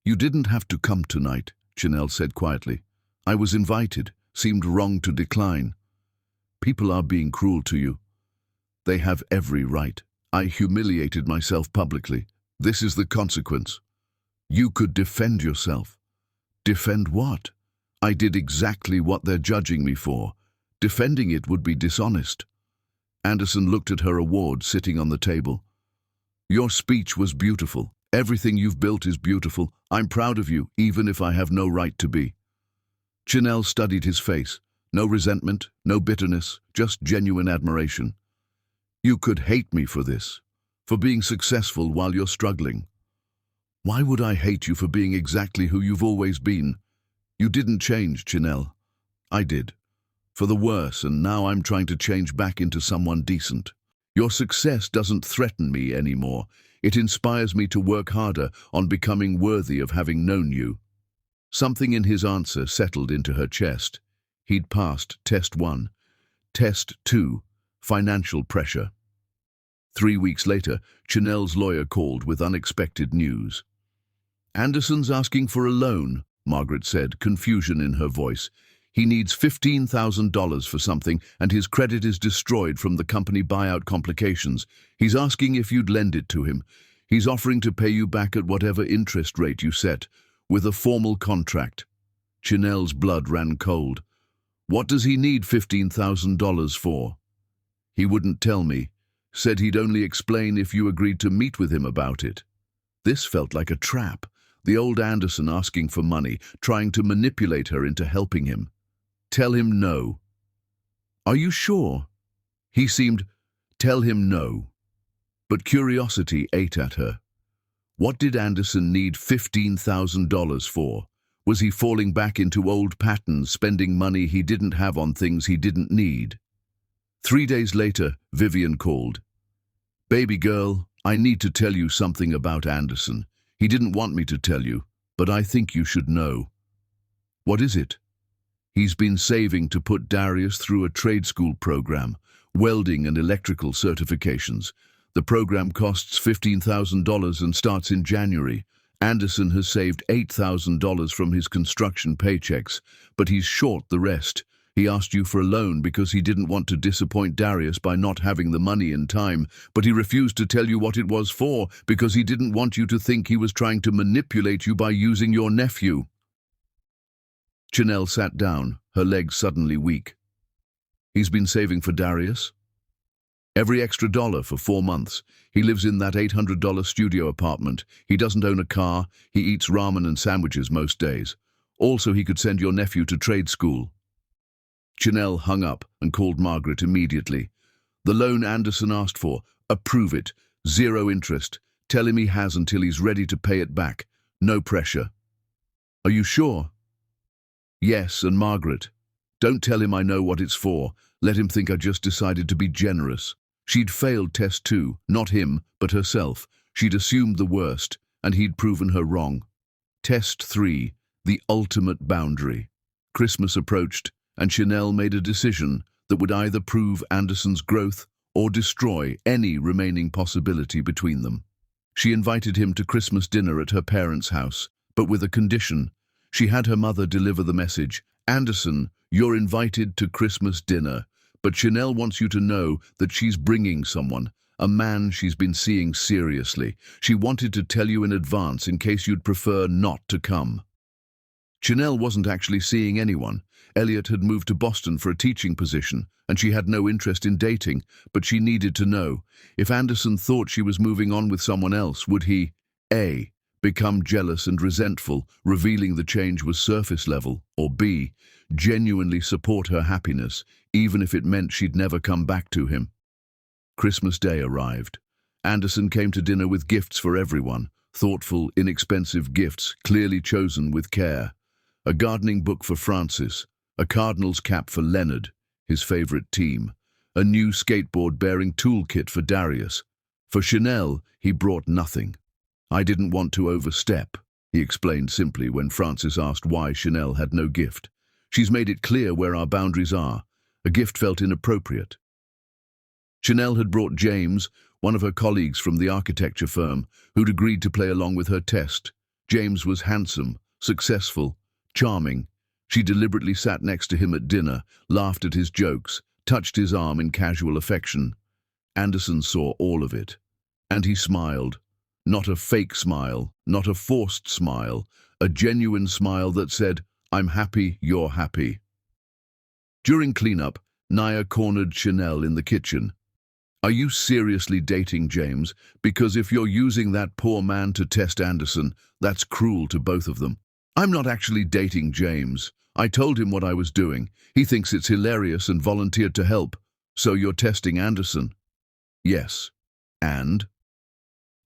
"You didn't have to come tonight," Chanel said quietly. "I was invited, seemed wrong to decline. People are being cruel to you. They have every right. I humiliated myself publicly. This is the consequence. You could defend yourself." "Defend what?" "I did exactly what they're judging me for. Defending it would be dishonest." Anderson looked at her award sitting on the table. "Your speech was beautiful. Everything you've built is beautiful. I'm proud of you, even if I have no right to be." Chanel studied his face. No resentment, no bitterness, just genuine admiration. "You could hate me for this, for being successful while you're struggling." "Why would I hate you for being exactly who you've always been? You didn't change, Chanel. I did. For the worse, and now I'm trying to change back into someone decent. Your success doesn't threaten me anymore. It inspires me to work harder on becoming worthy of having known you." Something in his answer settled into her chest. He'd passed Test 1. Test 2. Financial pressure. 3 weeks later, Chanel's lawyer called with unexpected news. "Anderson's asking for a loan," Margaret said, confusion in her voice. "He needs $15,000 for something, and his credit is destroyed from the company buyout complications. He's asking if you'd lend it to him. He's offering to pay you back at whatever interest rate you set, with a formal contract." Chanel's blood ran cold. "What does he need $15,000 for?" "He wouldn't tell me. Said he'd only explain if you agreed to meet with him about it." This felt like a trap. The old Anderson asking for money, trying to manipulate her into helping him. "Tell him no." "Are you sure?" He seemed, "Tell him no." But curiosity ate at her. What did Anderson need $15,000 for? Was he falling back into old patterns, spending money he didn't have on things he didn't need? 3 days later, Vivian called. "Baby girl, I need to tell you something about Anderson. He didn't want me to tell you, but I think you should know." "What is it?" "He's been saving to put Darius through a trade school program, welding and electrical certifications. The program costs $15,000 and starts in January. Anderson has saved $8,000 from his construction paychecks, but he's short the rest. He asked you for a loan because he didn't want to disappoint Darius by not having the money in time, but he refused to tell you what it was for because he didn't want you to think he was trying to manipulate you by using your nephew." Chanel sat down, her legs suddenly weak. "He's been saving for Darius?" "Every extra dollar for 4 months. He lives in that $800 studio apartment. He doesn't own a car. He eats ramen and sandwiches most days. Also, he could send your nephew to trade school." Chanel hung up and called Margaret immediately. "The loan Anderson asked for. Approve it. 0 interest. Tell him he has until he's ready to pay it back. No pressure." "Are you sure?" "Yes, and Margaret, don't tell him I know what it's for. Let him think I just decided to be generous." She'd failed Test 2, not him, but herself. She'd assumed the worst, and he'd proven her wrong. Test 3, the ultimate boundary. Christmas approached, and Chanel made a decision that would either prove Anderson's growth or destroy any remaining possibility between them. She invited him to Christmas dinner at her parents' house, but with a condition. She had her mother deliver the message, "Anderson, you're invited to Christmas dinner, but Chanel wants you to know that she's bringing someone, a man she's been seeing seriously. She wanted to tell you in advance in case you'd prefer not to come." Chanel wasn't actually seeing anyone. Elliot had moved to Boston for a teaching position, and she had no interest in dating, but she needed to know. If Anderson thought she was moving on with someone else, would he A. become jealous and resentful, revealing the change was surface level, or B. genuinely support her happiness, even if it meant she'd never come back to him? Christmas Day arrived. Anderson came to dinner with gifts for everyone, thoughtful, inexpensive gifts, clearly chosen with care. A gardening book for Francis, a Cardinals cap for Leonard, his favorite team, a new skateboard-bearing toolkit for Darius. For Chanel, he brought nothing. "I didn't want to overstep," he explained simply when Francis asked why Chanel had no gift. "She's made it clear where our boundaries are. A gift felt inappropriate." Chanel had brought James, one of her colleagues from the architecture firm, who'd agreed to play along with her test. James was handsome, successful, charming. She deliberately sat next to him at dinner, laughed at his jokes, touched his arm in casual affection. Anderson saw all of it. And he smiled. Not a fake smile, not a forced smile, a genuine smile that said, "I'm happy, you're happy." During cleanup, Naya cornered Chanel in the kitchen. "Are you seriously dating James? Because if you're using that poor man to test Anderson, that's cruel to both of them." "I'm not actually dating James. I told him what I was doing. He thinks it's hilarious and volunteered to help. So you're testing Anderson?" "Yes. And?"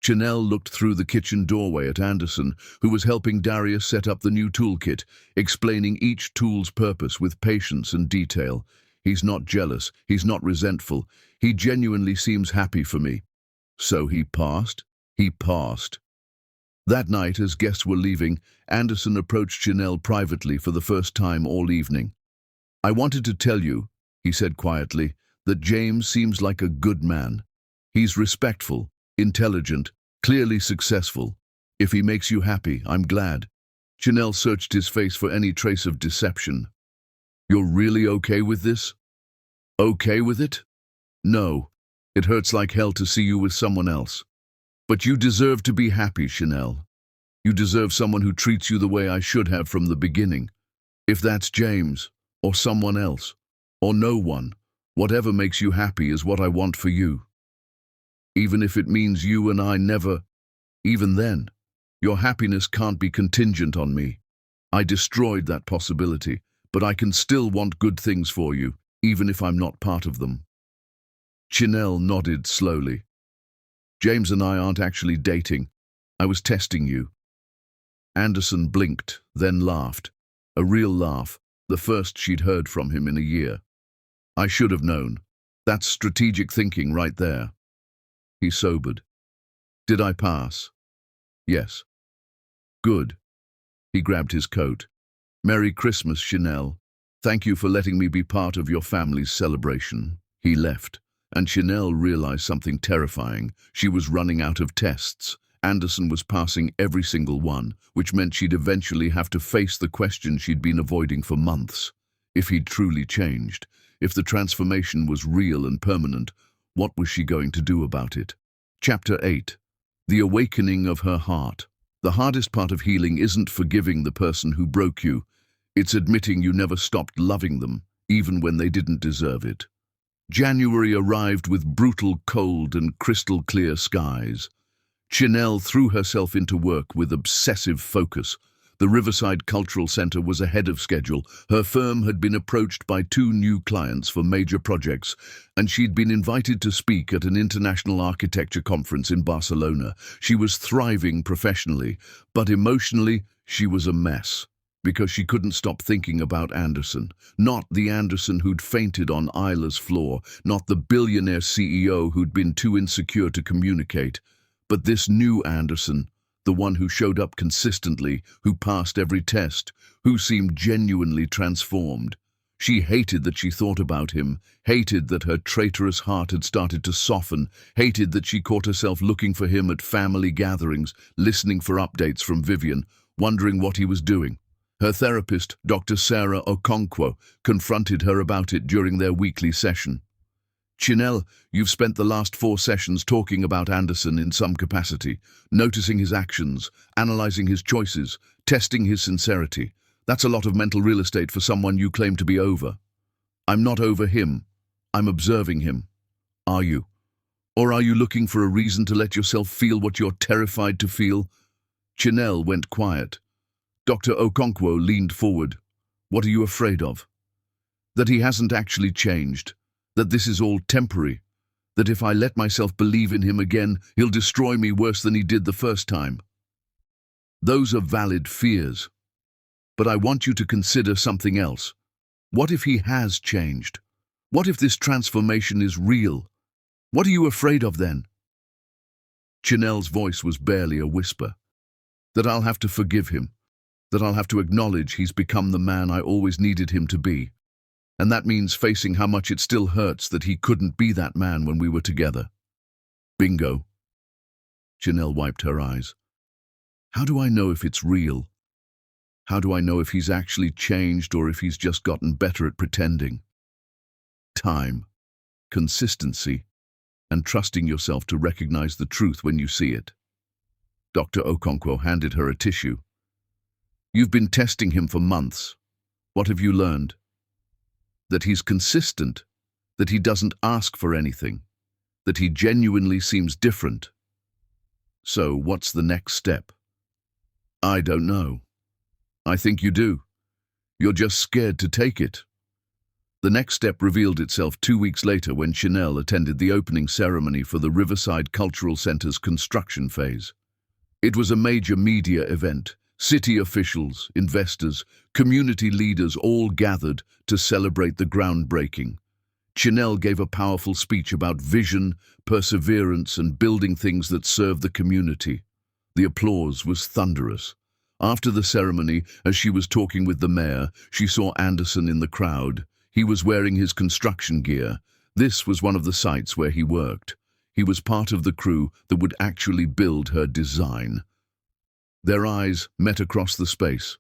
Chanel looked through the kitchen doorway at Anderson, who was helping Darius set up the new toolkit, explaining each tool's purpose with patience and detail. "He's not jealous. He's not resentful. He genuinely seems happy for me." "So he passed?" "He passed." That night, as guests were leaving, Anderson approached Chanel privately for the first time all evening. "I wanted to tell you," he said quietly, "that James seems like a good man. He's respectful, intelligent, clearly successful. If he makes you happy, I'm glad." Chanel searched his face for any trace of deception. "You're really okay with this?" "Okay with it? No. It hurts like hell to see you with someone else. But you deserve to be happy, Chanel. You deserve someone who treats you the way I should have from the beginning. If that's James, or someone else, or no one, whatever makes you happy is what I want for you. Even if it means you and I never, even then, your happiness can't be contingent on me. I destroyed that possibility, but I can still want good things for you, even if I'm not part of them." Chanel nodded slowly. "James and I aren't actually dating. I was testing you." Anderson blinked, then laughed. A real laugh, the first she'd heard from him in a year. "I should have known. That's strategic thinking right there." He sobered. "Did I pass?" "Yes." "Good." He grabbed his coat. "Merry Christmas, Chanel. Thank you for letting me be part of your family's celebration." He left, and Chanel realized something terrifying. She was running out of tests. Anderson was passing every single one, which meant she'd eventually have to face the question she'd been avoiding for months. If he'd truly changed, if the transformation was real and permanent, what was she going to do about it? Chapter 8. The Awakening of Her Heart. The hardest part of healing isn't forgiving the person who broke you. It's admitting you never stopped loving them, even when they didn't deserve it. January arrived with brutal cold and crystal-clear skies. Chanel threw herself into work with obsessive focus. The Riverside Cultural Center was ahead of schedule. Her firm had been approached by 2 new clients for major projects, and she'd been invited to speak at an international architecture conference in Barcelona. She was thriving professionally, but emotionally, she was a mess. Because she couldn't stop thinking about Anderson. Not the Anderson who'd fainted on Isla's floor, not the billionaire CEO who'd been too insecure to communicate, but this new Anderson, the one who showed up consistently, who passed every test, who seemed genuinely transformed. She hated that she thought about him, hated that her traitorous heart had started to soften, hated that she caught herself looking for him at family gatherings, listening for updates from Vivian, wondering what he was doing. Her therapist, Dr. Sarah Okonkwo, confronted her about it during their weekly session. "Chanel, you've spent the last 4 sessions talking about Anderson in some capacity, noticing his actions, analyzing his choices, testing his sincerity. That's a lot of mental real estate for someone you claim to be over. I'm not over him. I'm observing him. Are you? Or are you looking for a reason to let yourself feel what you're terrified to feel? Chinel went quiet. Dr. Okonkwo leaned forward. What are you afraid of? That he hasn't actually changed. That this is all temporary. That if I let myself believe in him again, he'll destroy me worse than he did the first time. Those are valid fears. But I want you to consider something else. What if he has changed? What if this transformation is real? What are you afraid of then? Chinel's voice was barely a whisper. That I'll have to forgive him. That I'll have to acknowledge he's become the man I always needed him to be. And that means facing how much it still hurts that he couldn't be that man when we were together. Bingo. Chinel wiped her eyes. How do I know if it's real? How do I know if he's actually changed or if he's just gotten better at pretending? Time, consistency, and trusting yourself to recognize the truth when you see it. Dr. Okonkwo handed her a tissue. You've been testing him for months. What have you learned? That he's consistent, that he doesn't ask for anything, that he genuinely seems different. So, what's the next step? I don't know. I think you do. You're just scared to take it. The next step revealed itself 2 weeks later when Chinel attended the opening ceremony for the Riverside Cultural Center's construction phase. It was a major media event. City officials, investors, community leaders all gathered to celebrate the groundbreaking. Chinel gave a powerful speech about vision, perseverance, and building things that serve the community. The applause was thunderous. After the ceremony, as she was talking with the mayor, she saw Anderson in the crowd. He was wearing his construction gear. This was one of the sites where he worked. He was part of the crew that would actually build her design. Their eyes met across the space.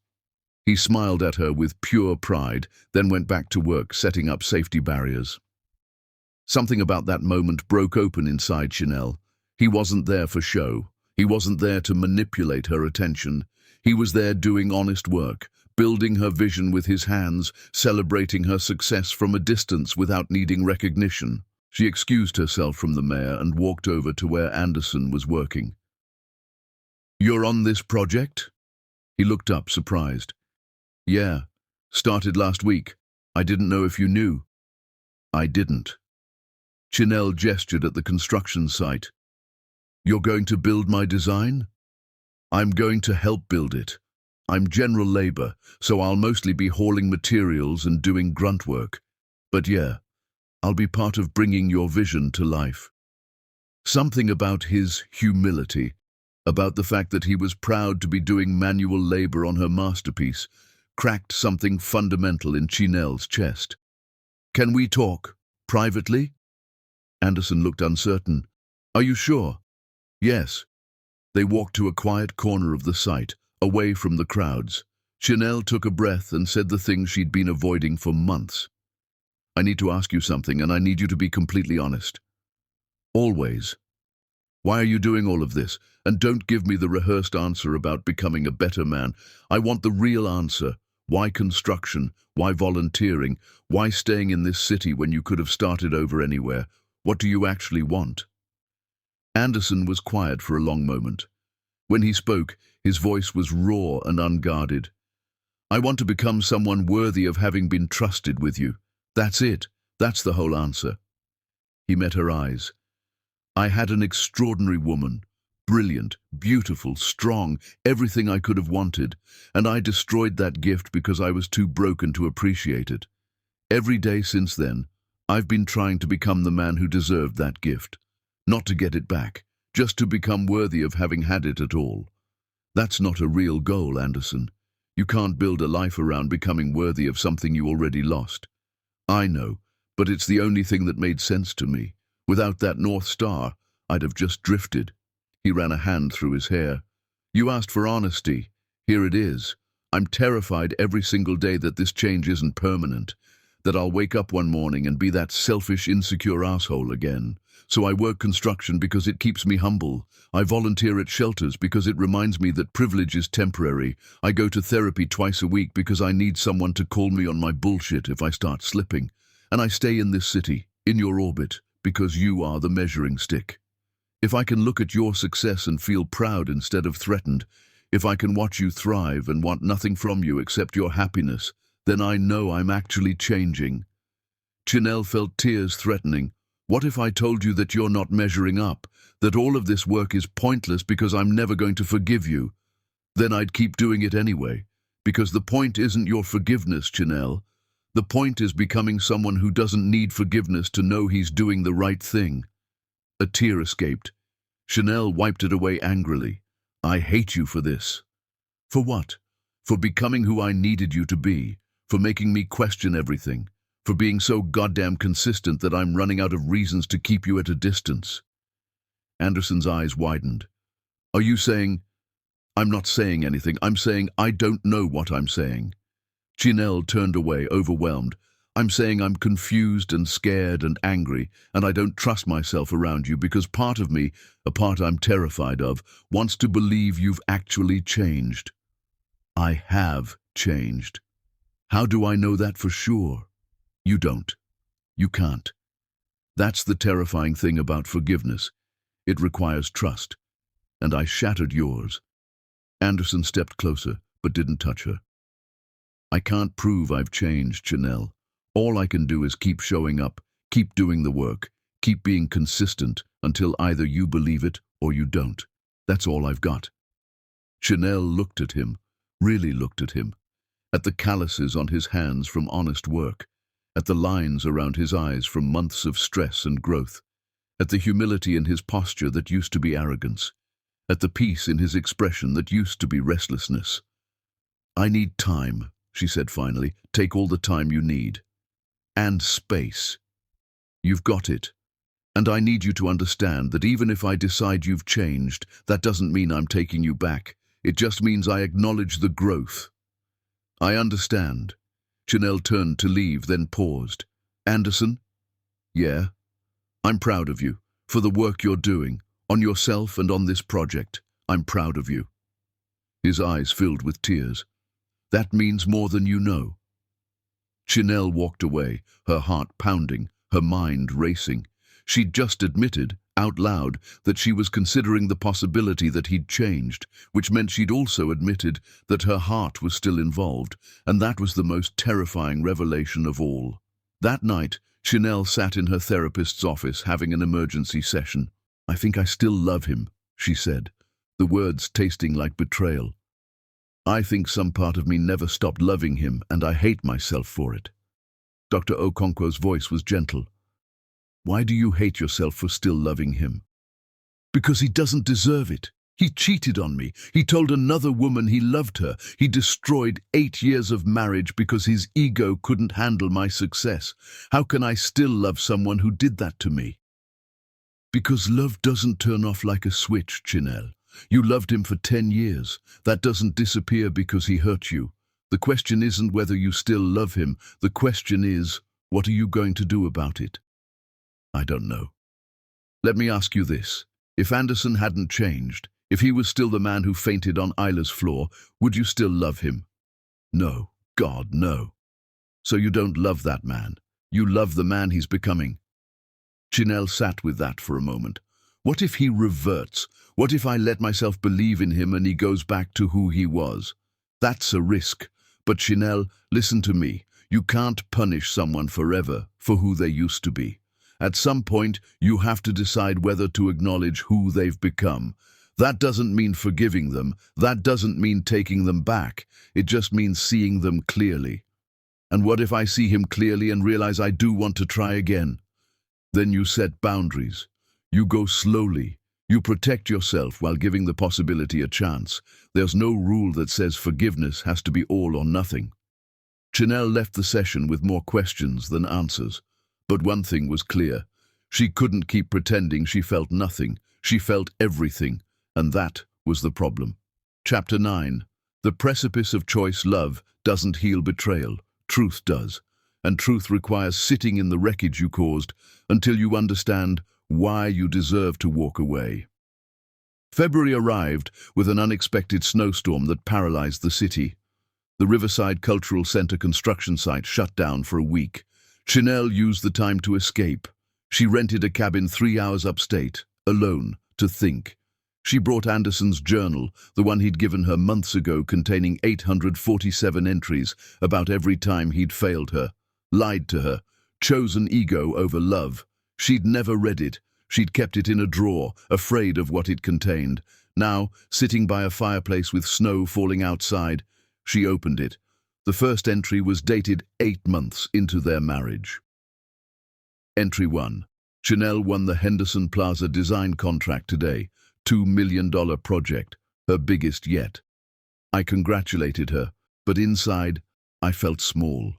He smiled at her with pure pride, then went back to work setting up safety barriers. Something about that moment broke open inside Chinel. He wasn't there for show. He wasn't there to manipulate her attention. He was there doing honest work, building her vision with his hands, celebrating her success from a distance without needing recognition. She excused herself from the mayor and walked over to where Anderson was working. You're on this project? He looked up, surprised. Yeah, started last week. I didn't know if you knew. I didn't. Chinel gestured at the construction site. You're going to build my design? I'm going to help build it. I'm general labor, so I'll mostly be hauling materials and doing grunt work. But yeah, I'll be part of bringing your vision to life. Something about his humility, about the fact that he was proud to be doing manual labor on her masterpiece, cracked something fundamental in Chinel's chest. Can we talk? Privately? Anderson looked uncertain. Are you sure? Yes. They walked to a quiet corner of the site, away from the crowds. Chinel took a breath and said the thing she'd been avoiding for months. I need to ask you something, and I need you to be completely honest. Always. Why are you doing all of this? And don't give me the rehearsed answer about becoming a better man. I want the real answer. Why construction? Why volunteering? Why staying in this city when you could have started over anywhere? What do you actually want? Anderson was quiet for a long moment. When he spoke, his voice was raw and unguarded. I want to become someone worthy of having been trusted with you. That's it. That's the whole answer. He met her eyes. I had an extraordinary woman. Brilliant, beautiful, strong, everything I could have wanted, and I destroyed that gift because I was too broken to appreciate it. Every day since then, I've been trying to become the man who deserved that gift. Not to get it back, just to become worthy of having had it at all. That's not a real goal, Anderson. You can't build a life around becoming worthy of something you already lost. I know, but it's the only thing that made sense to me. Without that North Star, I'd have just drifted. He ran a hand through his hair. You asked for honesty. Here it is. I'm terrified every single day that this change isn't permanent, that I'll wake up one morning and be that selfish, insecure asshole again. So I work construction because it keeps me humble. I volunteer at shelters because it reminds me that privilege is temporary. I go to therapy twice a week because I need someone to call me on my bullshit if I start slipping. And I stay in this city, in your orbit, because you are the measuring stick. If I can look at your success and feel proud instead of threatened, if I can watch you thrive and want nothing from you except your happiness, then I know I'm actually changing. Chanel felt tears threatening. What if I told you that you're not measuring up, that all of this work is pointless because I'm never going to forgive you? Then I'd keep doing it anyway, because the point isn't your forgiveness, Chanel. The point is becoming someone who doesn't need forgiveness to know he's doing the right thing. A tear escaped. Chanel wiped it away angrily. I hate you for this. For what? For becoming who I needed you to be, for making me question everything, for being so goddamn consistent that I'm running out of reasons to keep you at a distance. Anderson's eyes widened. Are you saying... I'm not saying anything. I'm saying I don't know what I'm saying. Chanel turned away, overwhelmed. I'm saying I'm confused and scared and angry, and I don't trust myself around you because part of me, a part I'm terrified of, wants to believe you've actually changed. I have changed. How do I know that for sure? You don't. You can't. That's the terrifying thing about forgiveness. It requires trust. And I shattered yours. Anderson stepped closer, but didn't touch her. I can't prove I've changed, Chanel. All I can do is keep showing up, keep doing the work, keep being consistent until either you believe it or you don't. That's all I've got. Chanel looked at him, really looked at him, at the calluses on his hands from honest work, at the lines around his eyes from months of stress and growth, at the humility in his posture that used to be arrogance, at the peace in his expression that used to be restlessness. I need time, she said finally. Take all the time you need. And space. You've got it. And I need you to understand that even if I decide you've changed, that doesn't mean I'm taking you back. It just means I acknowledge the growth. I understand. Chanel turned to leave, then paused. Anderson? Yeah? I'm proud of you, for the work you're doing, on yourself and on this project. I'm proud of you. His eyes filled with tears. That means more than you know. Chanel walked away, her heart pounding, her mind racing. She'd just admitted, out loud, that she was considering the possibility that he'd changed, which meant she'd also admitted that her heart was still involved, and that was the most terrifying revelation of all. That night, Chanel sat in her therapist's office having an emergency session. I think I still love him, she said, the words tasting like betrayal. I think some part of me never stopped loving him, and I hate myself for it. Dr. Okonkwo's voice was gentle. Why do you hate yourself for still loving him? Because he doesn't deserve it. He cheated on me. He told another woman he loved her. He destroyed 8 years of marriage because his ego couldn't handle my success. How can I still love someone who did that to me? Because love doesn't turn off like a switch, Chanel. You loved him for 10 years. That doesn't disappear because he hurt you. The question isn't whether you still love him. The question is, what are you going to do about it? I don't know. Let me ask you this. If Anderson hadn't changed, if he was still the man who fainted on Isla's floor, would you still love him? No. God, no. So you don't love that man. You love the man he's becoming. Chanel sat with that for a moment. What if he reverts? What if I let myself believe in him and he goes back to who he was? That's a risk. But Chanel, listen to me. You can't punish someone forever for who they used to be. At some point, you have to decide whether to acknowledge who they've become. That doesn't mean forgiving them. That doesn't mean taking them back. It just means seeing them clearly. And what if I see him clearly and realize I do want to try again? Then you set boundaries. You go slowly. You protect yourself while giving the possibility a chance. There's no rule that says forgiveness has to be all or nothing. Chanel left the session with more questions than answers. But one thing was clear. She couldn't keep pretending she felt nothing. She felt everything. And that was the problem. Chapter 9. The precipice of choice love doesn't heal betrayal. Truth does. and truth requires sitting in the wreckage you caused until you understand why you deserve to walk away. February arrived with an unexpected snowstorm that paralyzed the city. The Riverside Cultural Center construction site shut down for a week. Chanel used the time to escape. She rented a cabin 3 hours upstate, alone, to think. She brought Anderson's journal, the one he'd given her months ago, containing 847 entries about every time he'd failed her, lied to her, chosen ego over love. She'd never read it. She'd kept it in a drawer, afraid of what it contained. Now, sitting by a fireplace with snow falling outside, she opened it. The first entry was dated 8 months into their marriage. Entry 1. Chanel won the Henderson Plaza design contract today. $2 million project, her biggest yet. I congratulated her, but inside, I felt small.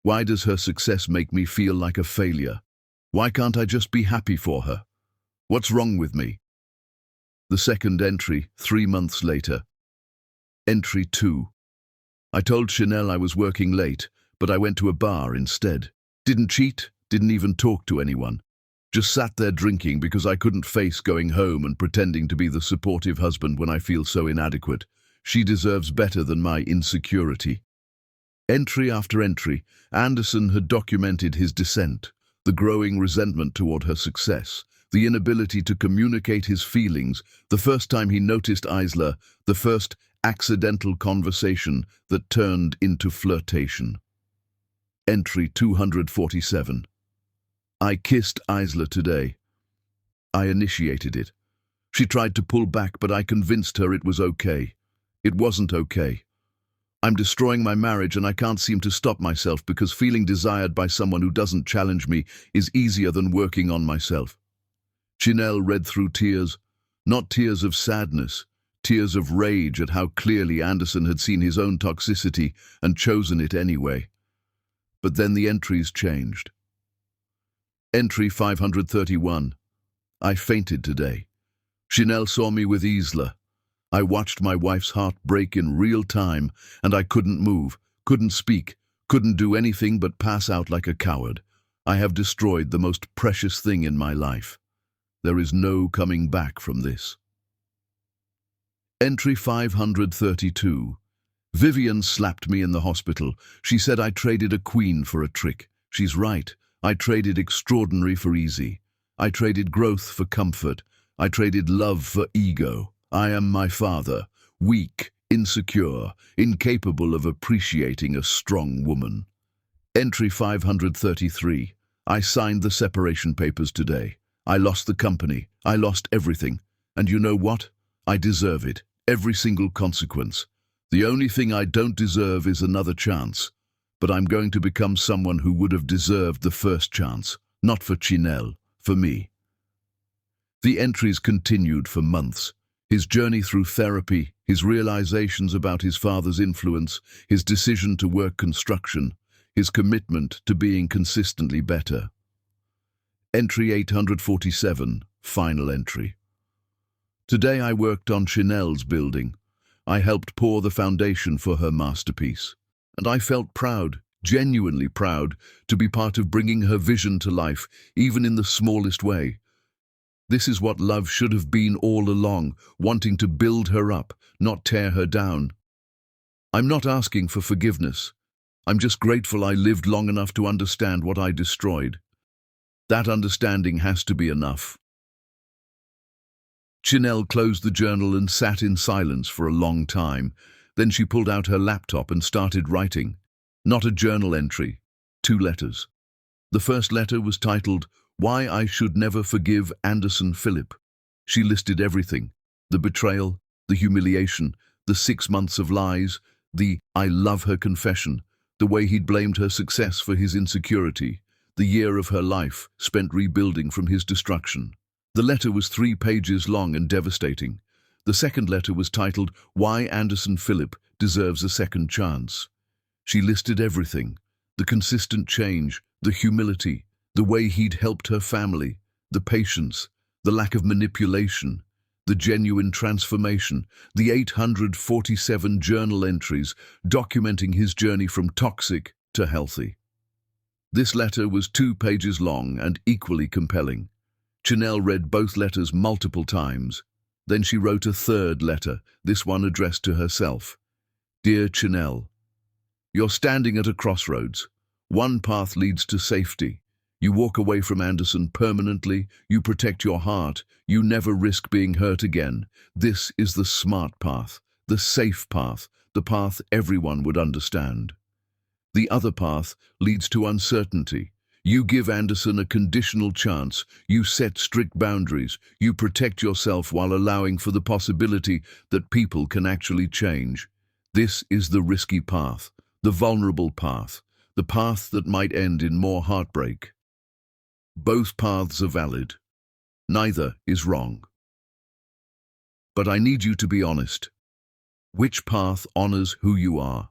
Why does her success make me feel like a failure? Why can't I just be happy for her? What's wrong with me? The second entry, 3 months later. Entry 2. I told Chanel I was working late, but I went to a bar instead. Didn't cheat, didn't even talk to anyone. Just sat there drinking because I couldn't face going home and pretending to be the supportive husband when I feel so inadequate. She deserves better than my insecurity. Entry after entry, Anderson had documented his dissent, the growing resentment toward her success, the inability to communicate his feelings, the first time he noticed Isla, the first accidental conversation that turned into flirtation. Entry 247. I kissed Isla today. I initiated it. She tried to pull back, but I convinced her it was okay. It wasn't okay. I'm destroying my marriage and I can't seem to stop myself because feeling desired by someone who doesn't challenge me is easier than working on myself. Chanel read through tears, not tears of sadness, tears of rage at how clearly Anderson had seen his own toxicity and chosen it anyway. But then the entries changed. Entry 531. I fainted today. Chanel saw me with Isla. I watched my wife's heart break in real time, and I couldn't move, couldn't speak, couldn't do anything but pass out like a coward. I have destroyed the most precious thing in my life. There is no coming back from this. Entry 532. Vivian slapped me in the hospital. She said I traded a queen for a trick. She's right. I traded extraordinary for easy. I traded growth for comfort. I traded love for ego. I am my father, weak, insecure, incapable of appreciating a strong woman. Entry 533. I signed the separation papers today. I lost the company. I lost everything. And you know what? I deserve it. Every single consequence. The only thing I don't deserve is another chance. But I'm going to become someone who would have deserved the first chance. Not for Chanel, for me. The entries continued for months. His journey through therapy, his realizations about his father's influence, his decision to work construction, his commitment to being consistently better. Entry 847, final entry. Today I worked on Chanel's building. I helped pour the foundation for her masterpiece. And I felt proud, genuinely proud, to be part of bringing her vision to life, even in the smallest way. This is what love should have been all along, wanting to build her up, not tear her down. I'm not asking for forgiveness. I'm just grateful I lived long enough to understand what I destroyed. That understanding has to be enough. Chanel closed the journal and sat in silence for a long time. Then she pulled out her laptop and started writing. Not a journal entry, 2 letters. The first letter was titled, Why I Should Never Forgive Anderson Phillip. She listed everything, the betrayal, the humiliation, the 6 months of lies, the I love her confession, the way he'd blamed her success for his insecurity, the year of her life spent rebuilding from his destruction. The letter was 3 pages long and devastating. The second letter was titled, Why Anderson Phillip Deserves a Second Chance. She listed everything, the consistent change, the humility, the way he'd helped her family, the patience, the lack of manipulation, the genuine transformation, the 847 journal entries documenting his journey from toxic to healthy. This letter was 2 pages long and equally compelling. Chanel read both letters multiple times. Then she wrote a third letter, this one addressed to herself. Dear Chanel, you're standing at a crossroads. One path leads to safety. You walk away from Anderson permanently, you protect your heart, you never risk being hurt again. This is the smart path, the safe path, the path everyone would understand. The other path leads to uncertainty. You give Anderson a conditional chance, you set strict boundaries, you protect yourself while allowing for the possibility that people can actually change. This is the risky path, the vulnerable path, the path that might end in more heartbreak. Both paths are valid. Neither is wrong. But I need you to be honest. Which path honors who you are?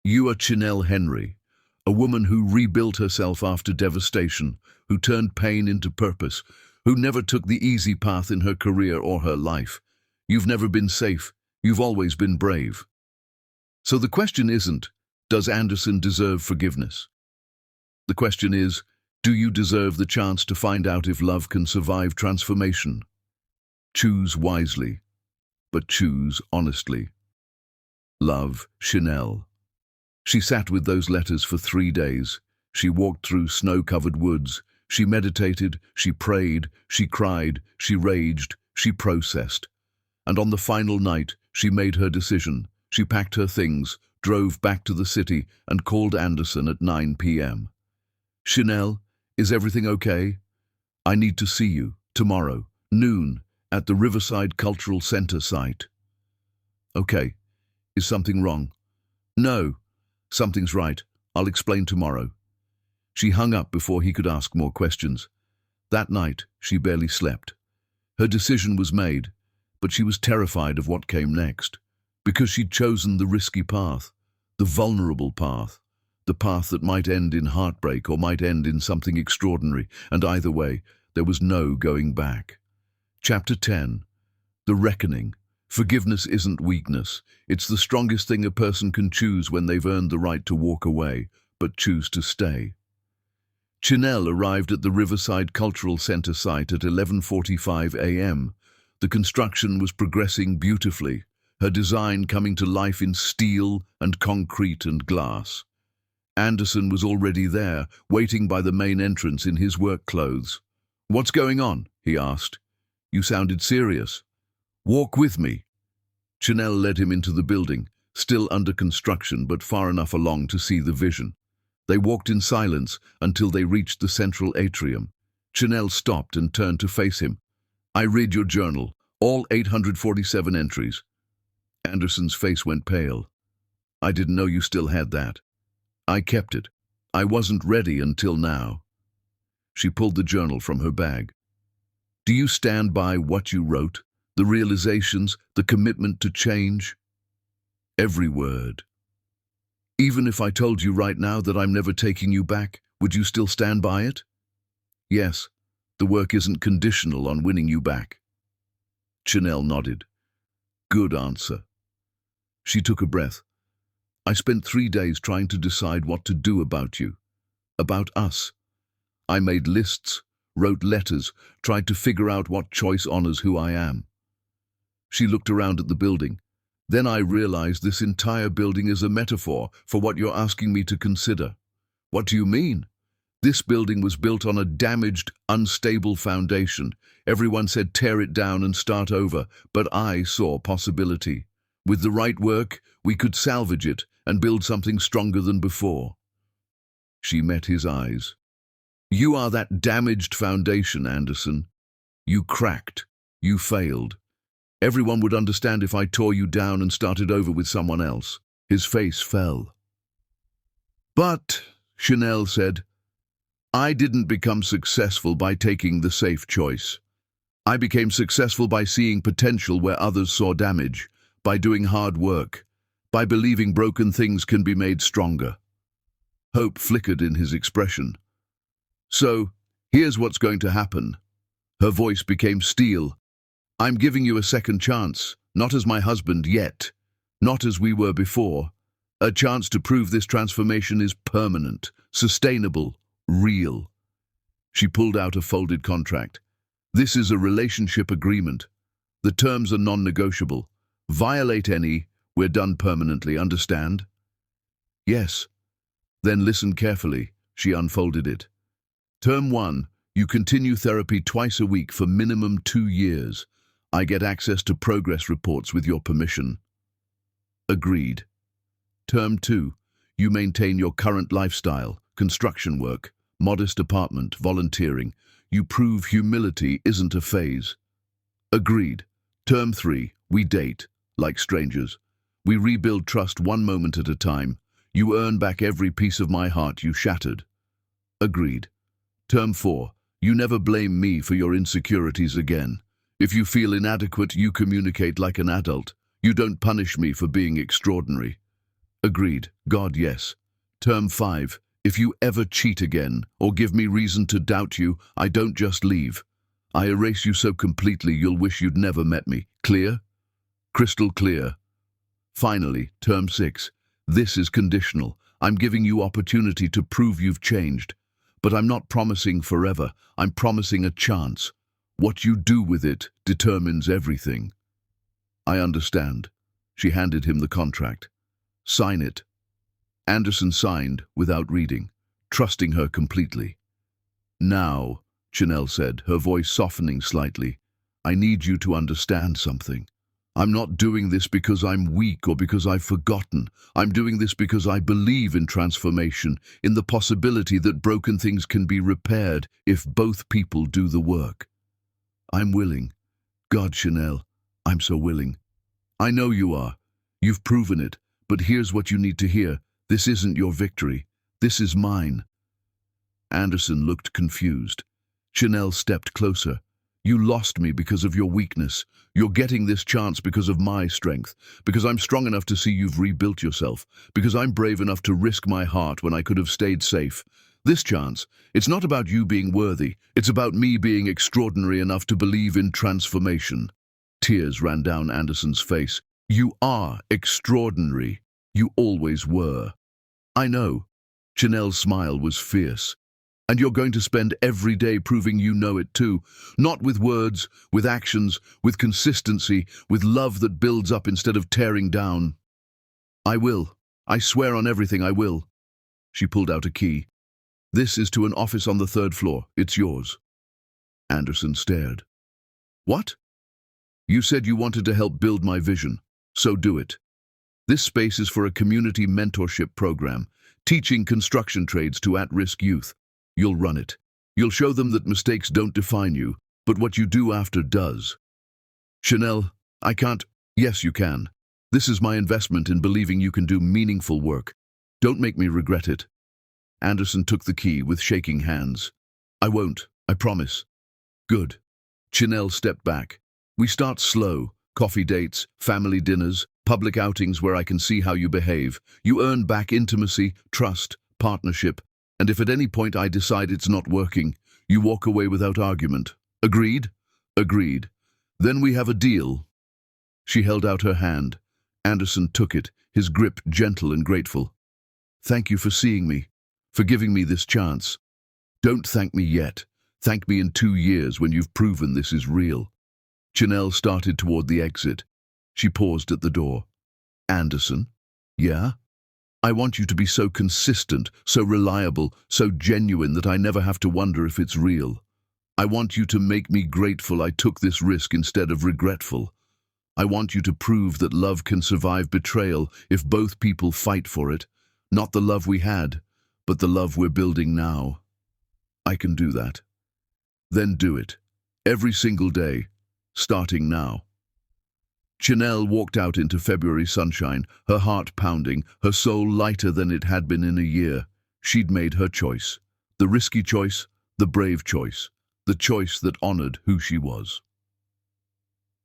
You are Chanel Henry, a woman who rebuilt herself after devastation, who turned pain into purpose, who never took the easy path in her career or her life. You've never been safe. You've always been brave. So the question isn't, does Anderson deserve forgiveness? The question is, do you deserve the chance to find out if love can survive transformation? Choose wisely, but choose honestly. Love, Chanel. She sat with those letters for 3 days. She walked through snow-covered woods. She meditated, she prayed, she cried, she raged, she processed. And on the final night, she made her decision. She packed her things, drove back to the city, and called Anderson at 9 p.m. Chanel, is everything okay? I need to see you, tomorrow, noon, at the Riverside Cultural Center site. Okay. Is something wrong? No. Something's right. I'll explain tomorrow. She hung up before he could ask more questions. That night, she barely slept. Her decision was made, but she was terrified of what came next, because she'd chosen the risky path, the vulnerable path, the path that might end in heartbreak or might end in something extraordinary, and either way, there was no going back. Chapter 10. The Reckoning. Forgiveness isn't weakness. It's the strongest thing a person can choose when they've earned the right to walk away, but choose to stay. Chanel arrived at the Riverside Cultural Center site at 11:45 a.m. The construction was progressing beautifully, her design coming to life in steel and concrete and glass. Anderson was already there, waiting by the main entrance in his work clothes. "What's going on?" he asked. "You sounded serious." "Walk with me." Chanel led him into the building, still under construction but far enough along to see the vision. They walked in silence until they reached the central atrium. Chanel stopped and turned to face him. "I read your journal, all 847 entries." Anderson's face went pale. "I didn't know you still had that." "I kept it. I wasn't ready until now." She pulled the journal from her bag. "Do you stand by what you wrote? The realizations, the commitment to change?" "Every word." "Even if I told you right now that I'm never taking you back, would you still stand by it?" "Yes. The work isn't conditional on winning you back." Chanel nodded. "Good answer." She took a breath. "I spent 3 days trying to decide what to do about you. About us. I made lists, wrote letters, tried to figure out what choice honors who I am." She looked around at the building. "Then I realized this entire building is a metaphor for what you're asking me to consider." "What do you mean?" "This building was built on a damaged, unstable foundation. Everyone said tear it down and start over, but I saw possibility. With the right work, we could salvage it and build something stronger than before." She met his eyes. "You are that damaged foundation, Anderson. You cracked. You failed. Everyone would understand if I tore you down and started over with someone else." His face fell. "But," Chanel said, "I didn't become successful by taking the safe choice. I became successful by seeing potential where others saw damage, by doing hard work, by believing broken things can be made stronger." Hope flickered in his expression. "So, here's what's going to happen." Her voice became steel. "I'm giving you a second chance, not as my husband yet, not as we were before. A chance to prove this transformation is permanent, sustainable, real. She pulled out a folded contract. This is a relationship agreement. The terms are non-negotiable. Violate any, we're done permanently, understand? Yes. Then listen carefully. She unfolded it. Term 1, you continue therapy twice a week for minimum 2 years. I get access to progress reports with your permission. Agreed. Term 2, you maintain your current lifestyle, construction work, modest apartment, volunteering. You prove humility isn't a phase. Agreed. Term 3, we date, like strangers. We rebuild trust one moment at a time. You earn back every piece of my heart you shattered. Agreed. Term 4, you never blame me for your insecurities again. If you feel inadequate, you communicate like an adult. You don't punish me for being extraordinary. Agreed. God, yes. Term 5, if you ever cheat again or give me reason to doubt you, I don't just leave. I erase you so completely you'll wish you'd never met me. Clear? Crystal clear. Finally, Term 6. This is conditional. I'm giving you opportunity to prove you've changed. But I'm not promising forever. I'm promising a chance. What you do with it determines everything. I understand. She handed him the contract. Sign it. Anderson signed without reading, trusting her completely. Now, Chanel said, her voice softening slightly, I need you to understand something. I'm not doing this because I'm weak or because I've forgotten. I'm doing this because I believe in transformation, in the possibility that broken things can be repaired if both people do the work. I'm willing. God, Chanel, I'm so willing. I know you are. You've proven it. But here's what you need to hear. This isn't your victory. This is mine. Anderson looked confused. Chanel stepped closer. You lost me because of your weakness. You're getting this chance because of my strength, because I'm strong enough to see you've rebuilt yourself, because I'm brave enough to risk my heart when I could have stayed safe. This chance, it's not about you being worthy. It's about me being extraordinary enough to believe in transformation. Tears ran down Anderson's face. You are extraordinary. You always were. I know. Chanel's smile was fierce. And you're going to spend every day proving you know it too. Not with words, with actions, with consistency, with love that builds up instead of tearing down. I will. I swear on everything I will. She pulled out a key. This is to an office on the 3rd floor. It's yours. Anderson stared. What? You said you wanted to help build my vision. So do it. This space is for a community mentorship program, teaching construction trades to at-risk youth. You'll run it. You'll show them that mistakes don't define you, but what you do after does. Chanel, I can't. Yes, you can. This is my investment in believing you can do meaningful work. Don't make me regret it. Anderson took the key with shaking hands. I won't, I promise. Good. Chanel stepped back. We start slow. Coffee dates, family dinners, public outings where I can see how you behave. You earn back intimacy, trust, partnership. And if at any point I decide it's not working, you walk away without argument. Agreed? Agreed. Then we have a deal. She held out her hand. Anderson took it, his grip gentle and grateful. Thank you for seeing me, for giving me this chance. Don't thank me yet. Thank me in 2 years when you've proven this is real. Chanel started toward the exit. She paused at the door. Anderson? Yeah? I want you to be so consistent, so reliable, so genuine that I never have to wonder if it's real. I want you to make me grateful I took this risk instead of regretful. I want you to prove that love can survive betrayal if both people fight for it. Not the love we had, but the love we're building now. I can do that. Then do it. Every single day, starting now. Chanel walked out into February sunshine, her heart pounding, her soul lighter than it had been in a year. She'd made her choice. The risky choice, the brave choice, the choice that honored who she was.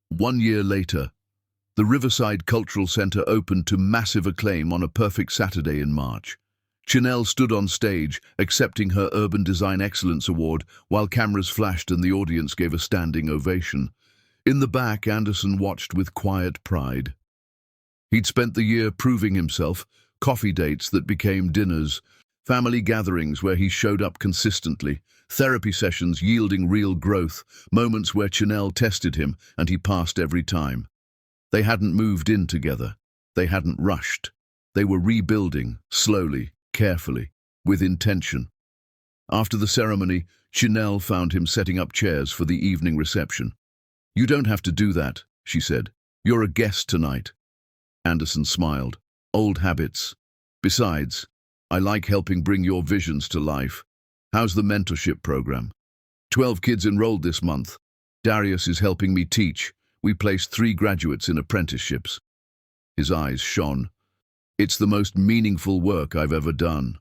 1 year later, the Riverside Cultural Center opened to massive acclaim on a perfect Saturday in March. Chanel stood on stage, accepting her Urban Design Excellence Award, while cameras flashed and the audience gave a standing ovation. In the back, Anderson watched with quiet pride. He'd spent the year proving himself, coffee dates that became dinners, Family gatherings where he showed up consistently, therapy sessions yielding real growth, moments where Chanel tested him and he passed every time. They hadn't moved in together. They hadn't rushed. They were rebuilding, slowly, carefully, with intention. After the ceremony, Chanel found him setting up chairs for the evening reception. "You don't have to do that," she said. "You're a guest tonight." Anderson smiled. "Old habits. Besides, I like helping bring your visions to life. How's the mentorship program?" 12 kids enrolled this month. Darius is helping me teach. We placed 3 graduates in apprenticeships." His eyes shone. "It's the most meaningful work I've ever done."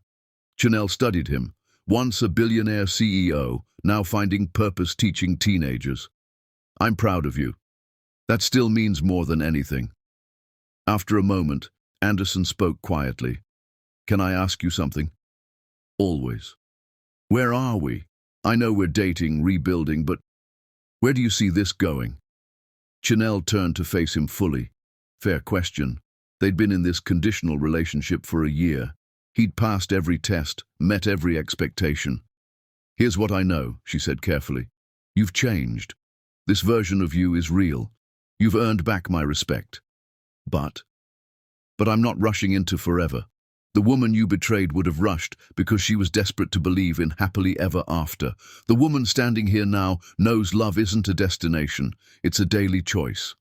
Chanel studied him. Once a billionaire CEO, now finding purpose teaching teenagers. "I'm proud of you. That still means more than anything." After a moment, Anderson spoke quietly. "Can I ask you something?" "Always." "Where are we? I know we're dating, rebuilding, but where do you see this going?" Chanel turned to face him fully. Fair question. They'd been in this conditional relationship for a year. He'd passed every test, met every expectation. "Here's what I know," she said carefully. "You've changed. This version of you is real. You've earned back my respect. But I'm not rushing into forever. The woman you betrayed would have rushed because she was desperate to believe in happily ever after. The woman standing here now knows love isn't a destination, it's a daily choice.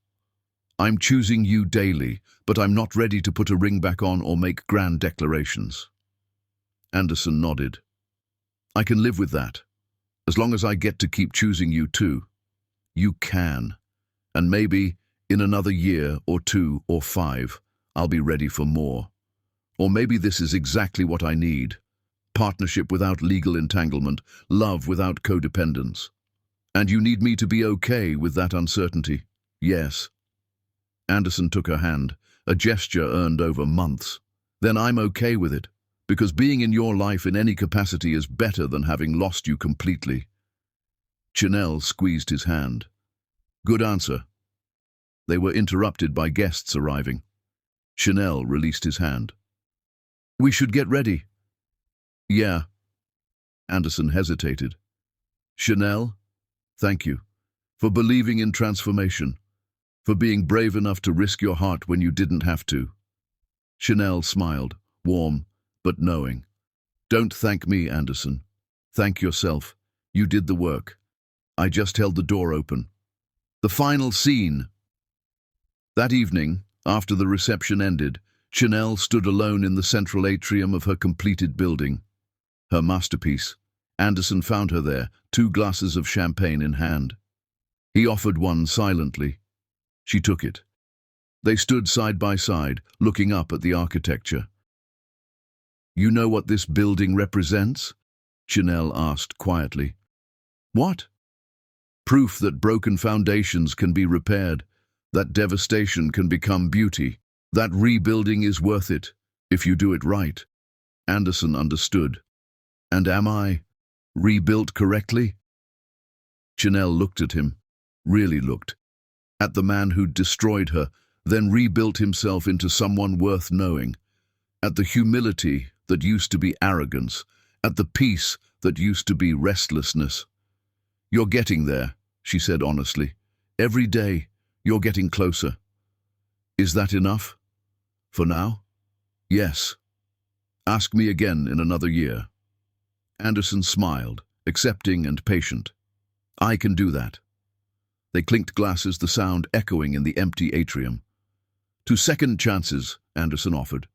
I'm choosing you daily, but I'm not ready to put a ring back on or make grand declarations." Anderson nodded. "I can live with that, as long as I get to keep choosing you too." "You can. And maybe, in another year or 2 or 5, I'll be ready for more. Or maybe this is exactly what I need. Partnership without legal entanglement, love without codependence. And you need me to be okay with that uncertainty." "Yes." Anderson took her hand, a gesture earned over months. "Then I'm okay with it, because being in your life in any capacity is better than having lost you completely." Chanel squeezed his hand. "Good answer." They were interrupted by guests arriving. Chanel released his hand. "We should get ready." "Yeah." Anderson hesitated. "Chanel, thank you for believing in transformation, for being brave enough to risk your heart when you didn't have to." Chanel smiled, warm but knowing. "Don't thank me, Anderson. Thank yourself. You did the work. I just held the door open." The final scene. That evening, after the reception ended, Chanel stood alone in the central atrium of her completed building. Her masterpiece. Anderson found her there, 2 glasses of champagne in hand. He offered one silently. She took it. They stood side by side, looking up at the architecture. "You know what this building represents?" Chanel asked quietly. "What?" "Proof that broken foundations can be repaired, that devastation can become beauty, that rebuilding is worth it, if you do it right." Anderson understood. "And am I rebuilt correctly?" Chanel looked at him, really looked, at the man who'd destroyed her, then rebuilt himself into someone worth knowing, at the humility that used to be arrogance, at the peace that used to be restlessness. "You're getting there," she said honestly. "Every day, you're getting closer." "Is that enough? For now?" "Yes. Ask me again in another year." Anderson smiled, accepting and patient. "I can do that." They clinked glasses, the sound echoing in the empty atrium. "To second chances," Anderson offered.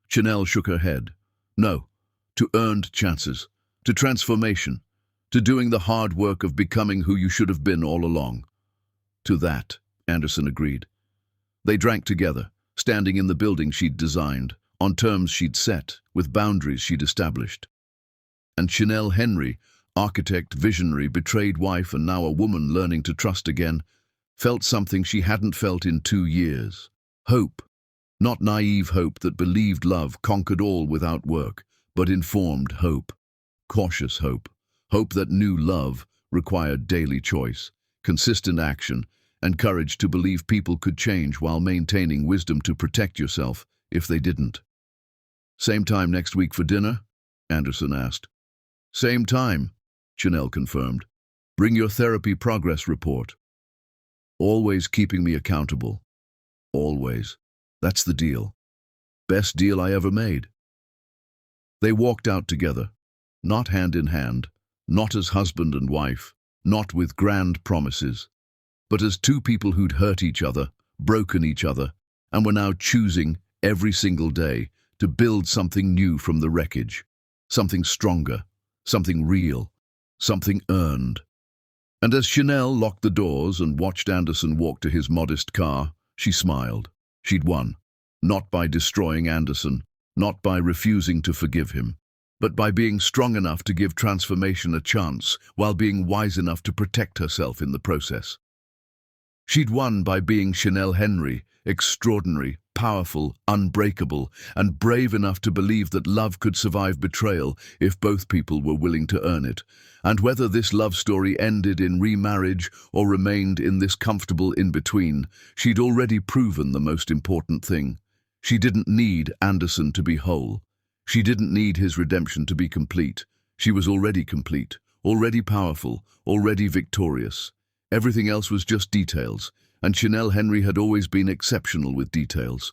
Chanel shook her head. "No, to earned chances, to transformation, to doing the hard work of becoming who you should have been all along." "To that," Anderson agreed. They drank together, standing in the building she'd designed, on terms she'd set, with boundaries she'd established. And Chanel Henry, architect, visionary, betrayed wife, and now a woman learning to trust again, felt something she hadn't felt in 2 years. Hope. Not naive hope that believed love conquered all without work, but informed hope. Cautious hope. Hope that knew love required daily choice, consistent action, and courage to believe people could change while maintaining wisdom to protect yourself if they didn't. "Same time next week for dinner?" Anderson asked. Same time, Chanel confirmed. Bring your therapy progress report. Always keeping me accountable. Always. That's the deal. Best deal I ever made. They walked out together, not hand in hand, not as husband and wife, not with grand promises, but as two people who'd hurt each other, broken each other, and were now choosing, every single day, to build something new from the wreckage, something stronger, something real, something earned. And as Chanel locked the doors and watched Anderson walk to his modest car, she smiled. She'd won, not by destroying Anderson, not by refusing to forgive him, but by being strong enough to give transformation a chance while being wise enough to protect herself in the process. She'd won by being Chanel Henry, extraordinary, powerful, unbreakable, and brave enough to believe that love could survive betrayal if both people were willing to earn it. And whether this love story ended in remarriage or remained in this comfortable in-between, she'd already proven the most important thing. She didn't need Anderson to be whole. She didn't need his redemption to be complete. She was already complete, already powerful, already victorious. Everything else was just details, and Chanel Henry had always been exceptional with details.